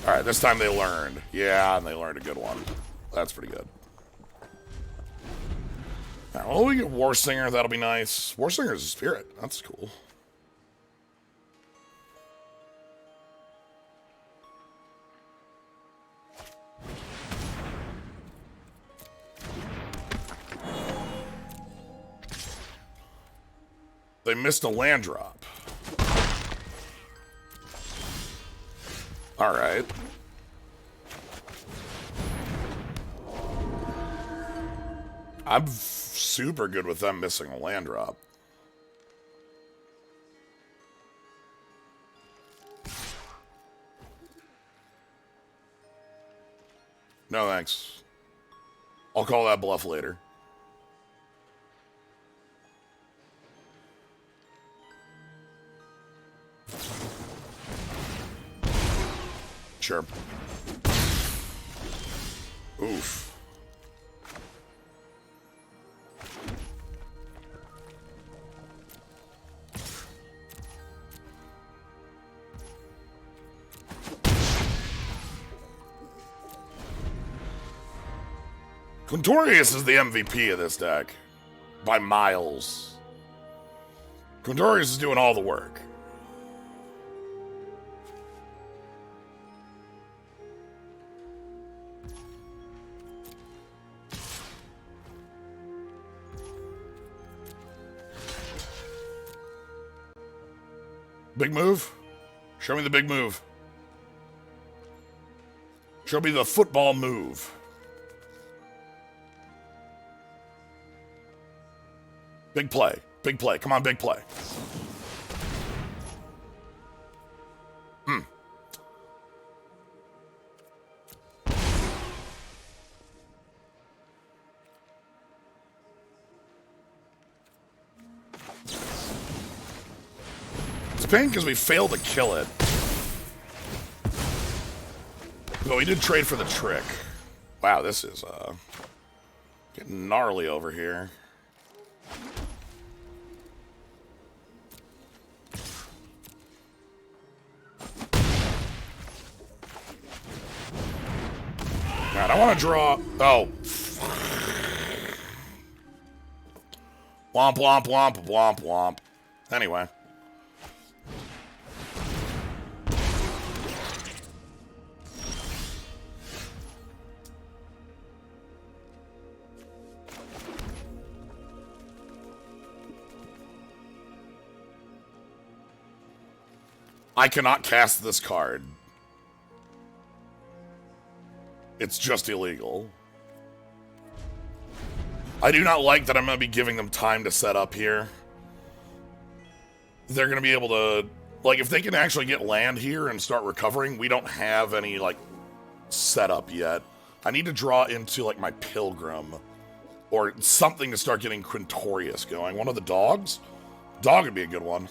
Alright, this time they learned. Yeah, and they learned a good one. That's pretty good. Now, well, we get War Singer. That'll be nice. War Singer's a spirit. That's cool. They missed a land drop. All right. I'm super good with them missing a land drop. No thanks. I'll call that bluff later. Sure. Oof. Quintorius is the MVP of this deck. By miles. Quintorius is doing all the work. Big move? Show me the big move. Show me the football move. Big play. Big play. Come on, big play. It's a pain because we failed to kill it. But we did trade for the trick. Wow, this is getting gnarly over here. God, I want to draw... Oh. Womp, womp, womp, womp, womp. Anyway. I cannot cast this card. It's just illegal. I do not like that I'm going to be giving them time to set up here. They're going to be able to... Like, if they can actually get land here and start recovering, we don't have any, like, setup yet. I need to draw into, like, my Pilgrim. Or something to start getting Quintorius going. One of the dogs? Dog would be a good one.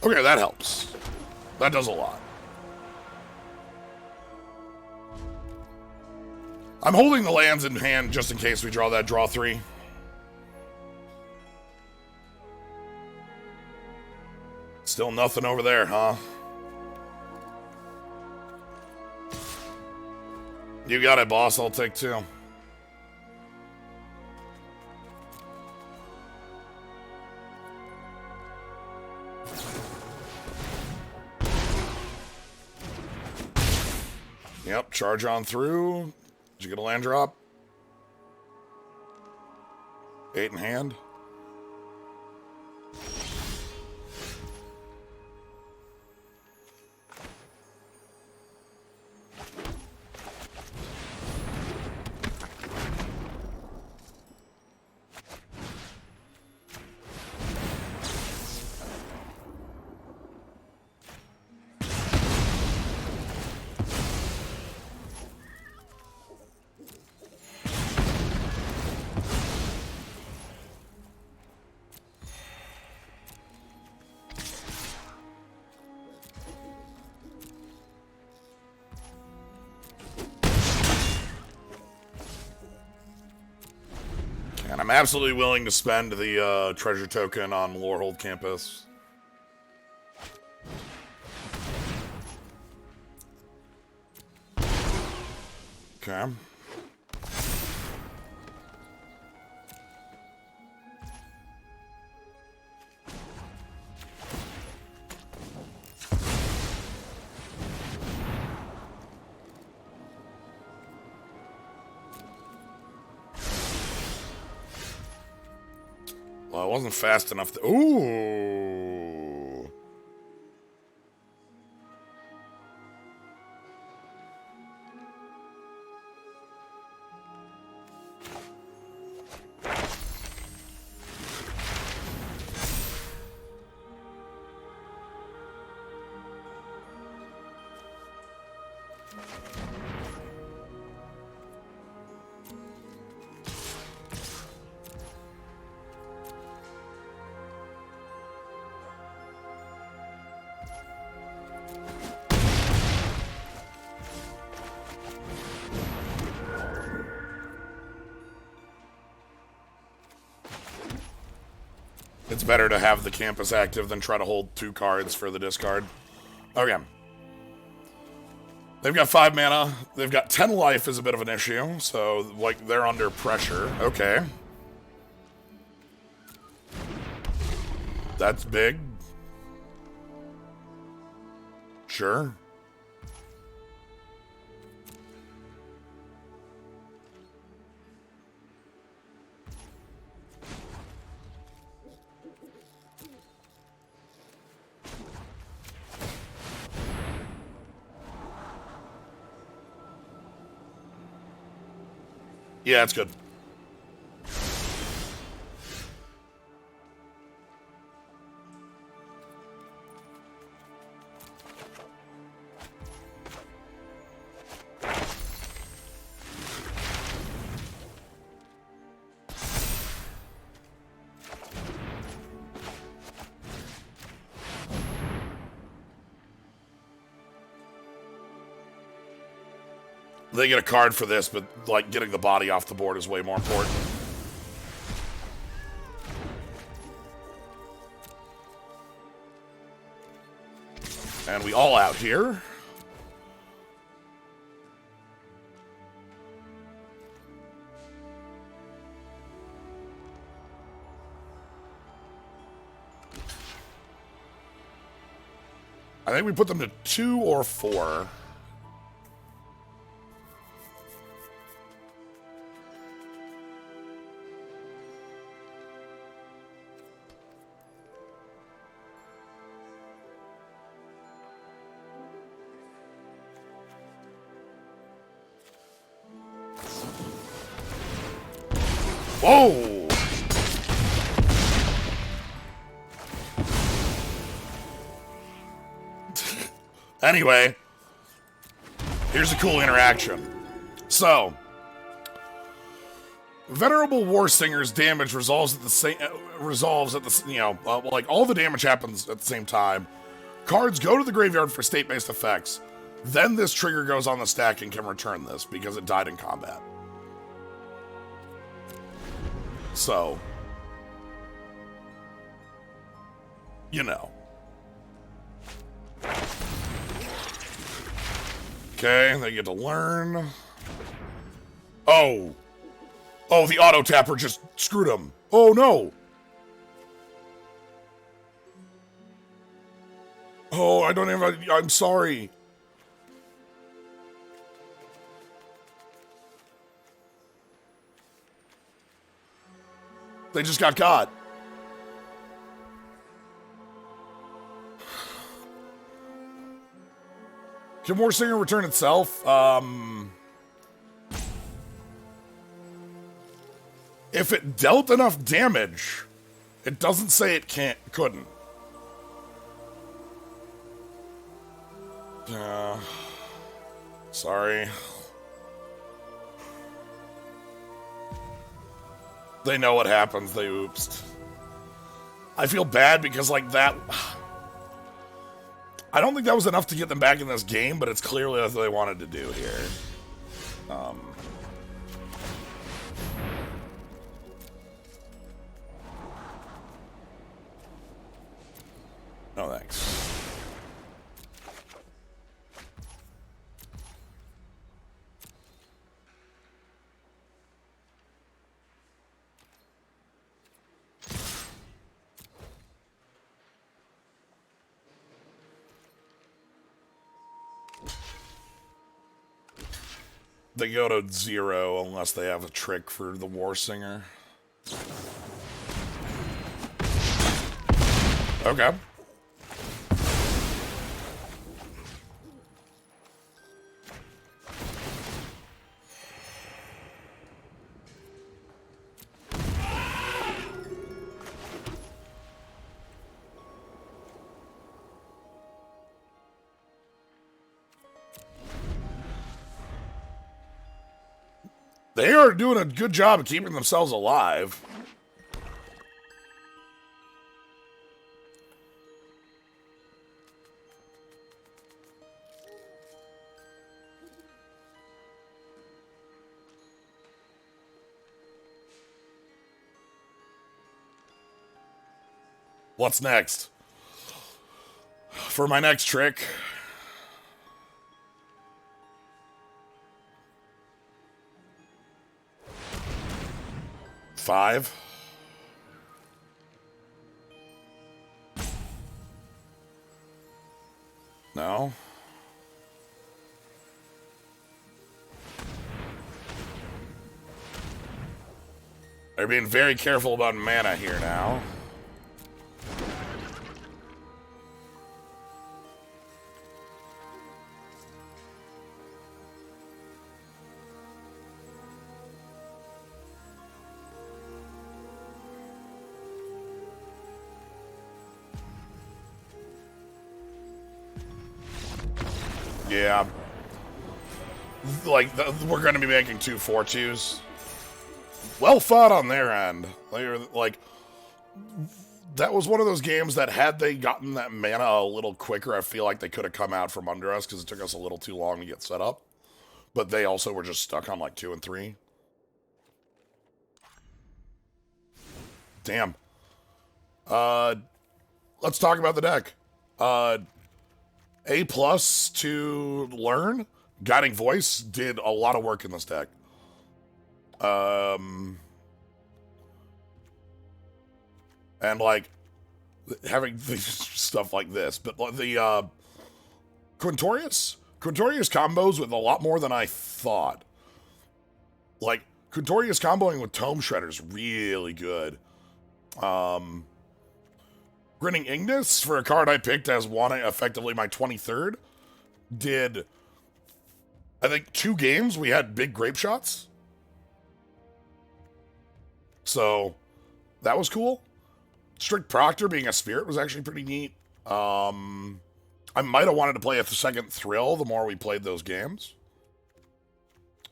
Okay, that helps. That does a lot. I'm holding the lands in hand just in case we draw that draw 3. Still nothing over there, huh? You got it, boss. I'll take 2. Yep, charge on through. Did you get a land drop? 8 in hand. And I'm absolutely willing to spend the treasure token on Lorehold Campus. Okay. Well, it wasn't fast enough to... Ooh! It's better to have the campus active than try to hold 2 cards for the discard. Okay. They've got 5 mana. They've got 10 life is a bit of an issue, so, like, they're under pressure. Okay. That's big. Sure. Yeah, it's good. They get a card for this, but, like, getting the body off the board is way more important. And we all out here. I think we put them to 2 or 4. Whoa! Anyway, here's a cool interaction. So, Venerable War Singer's damage resolves at the same like all the damage happens at the same time. Cards go to the graveyard for state-based effects. Then this trigger goes on the stack and can return this because it died in combat. So, you know. Okay, they get to learn. Oh. Oh, the auto tapper just screwed him. Oh no. Oh, I don't have I'm sorry. They just got caught. Can War Singer return itself? If it dealt enough damage, it doesn't say it couldn't. Sorry. They know what happens, they oopsed. I feel bad because, like, that... I don't think that was enough to get them back in this game, but it's clearly what they wanted to do here. No thanks. They go to 0 unless they have a trick for the War Singer. Okay. They are doing a good job of keeping themselves alive. What's next? For my next trick... 5. No. They're being very careful about mana here now. Yeah. Like, we're going to be making 2 4-2s. Well thought on their end. They were, like, that was one of those games that had they gotten that mana a little quicker, I feel like they could have come out from under us because it took us a little too long to get set up. But they also were just stuck on, like, 2 and 3. Damn. Let's talk about the deck. A+ to learn. Guiding Voice did a lot of work in this deck. And, like, having stuff like this. But the, Quintorius combos with a lot more than I thought. Like, Quintorius comboing with Tome Shredder is really good. Grinning Ignis, for a card I picked as one effectively my 23rd, did, I think, 2 games we had big grape shots. So that was cool. Strict Proctor being a spirit was actually pretty neat. I might have wanted to play a second Thrill the more we played those games.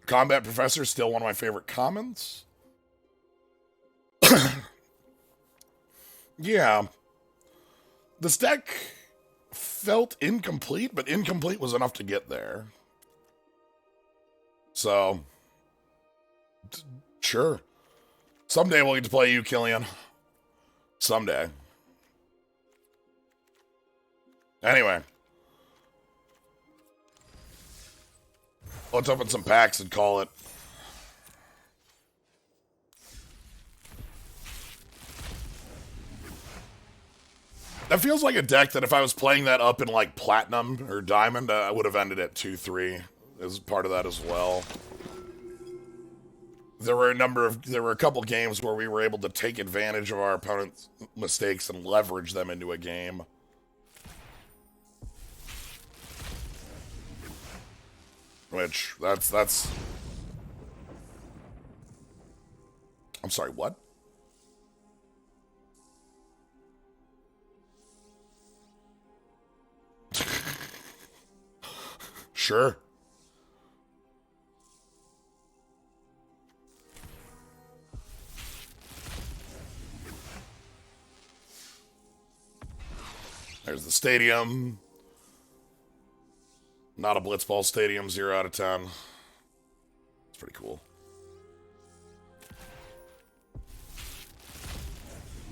Combat Professor is still one of my favorite commons. Yeah. This deck felt incomplete, but incomplete was enough to get there. So, sure. Someday we'll get to play you, Killian. Someday. Anyway. Let's open some packs and call it. That feels like a deck that if I was playing that up in like Platinum or Diamond, I would have ended at 2-3 as part of that as well. There were a couple games where we were able to take advantage of our opponent's mistakes and leverage them into a game. Which, that's... I'm sorry, what? Sure. There's the stadium. Not a Blitzball stadium, 0 out of 10. It's pretty cool.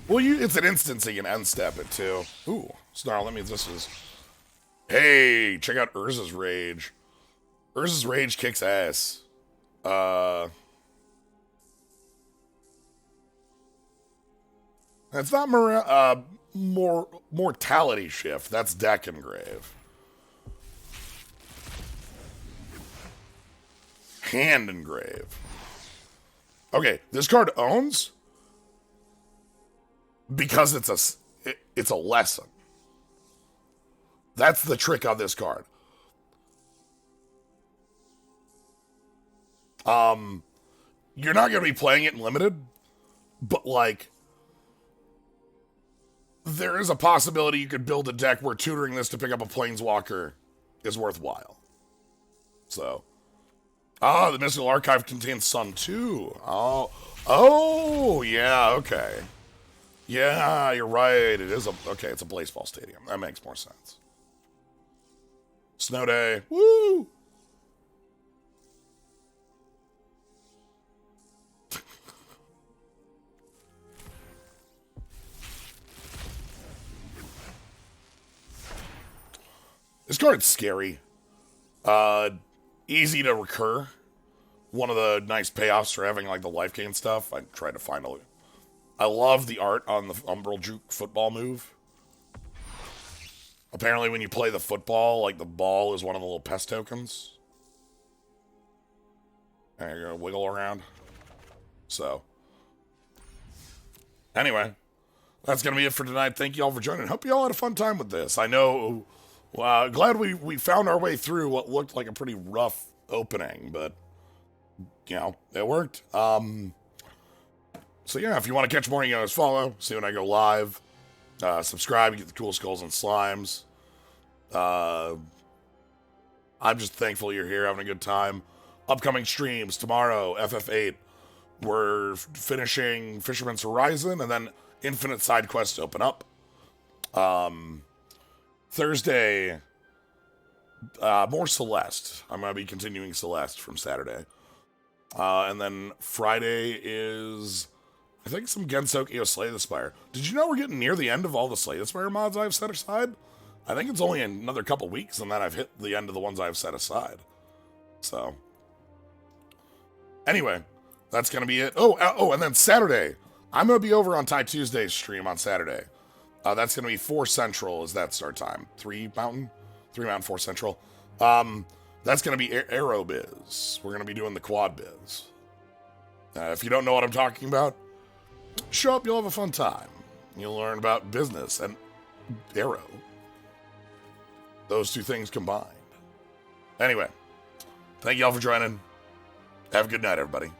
Well, it's an instant so you can end step it too. Ooh, Snarl, that means this is... Hey, check out Urza's Rage. Urza's Rage kicks ass. It's not Mortality Shift. That's Deck Engrave. Hand Engrave. Okay, this card owns because it's a lesson. That's the trick on this card. You're not going to be playing it in limited, but like, there is a possibility you could build a deck where tutoring this to pick up a Planeswalker is worthwhile. So, the Mystical Archive contains Sun too. Oh, yeah, okay. Yeah, you're right. It is okay, it's a Blazeball Stadium. That makes more sense. Snow Day. Woo! This card's scary. Easy to recur. One of the nice payoffs for having like the life gain stuff. I tried to find I love the art on the Umbral Juke football move. Apparently when you play the football, like the ball is one of the little pest tokens. And you're gonna wiggle around. So. Anyway. That's gonna be it for tonight. Thank you all for joining. Hope you all had a fun time with this. I know... glad we found our way through what looked like a pretty rough opening, but, you know, it worked. So yeah, if you want to catch more, you guys follow, see when I go live, subscribe, you get the cool skulls and slimes. I'm just thankful you're here, having a good time. Upcoming streams, tomorrow, FF8, we're finishing Fisherman's Horizon, and then Infinite Side Quests open up. Thursday, more Celeste. I'm going to be continuing Celeste from Saturday. And then Friday is, I think, some Gensokyo Slay the Spire. Did you know we're getting near the end of all the Slay the Spire mods I've set aside? I think it's only another couple weeks, and then I've hit the end of the ones I've set aside. So, anyway, that's going to be it. Oh, and then Saturday, I'm going to be over on Ty Tuesday's stream on Saturday. That's going to be 4 Central is that start time. 3 Mountain, 4 Central. That's going to be Aero Biz. We're going to be doing the Quad Biz. If you don't know what I'm talking about, show up, you'll have a fun time. You'll learn about business and Aero. Those two things combined. Anyway, thank you all for joining. Have a good night, everybody.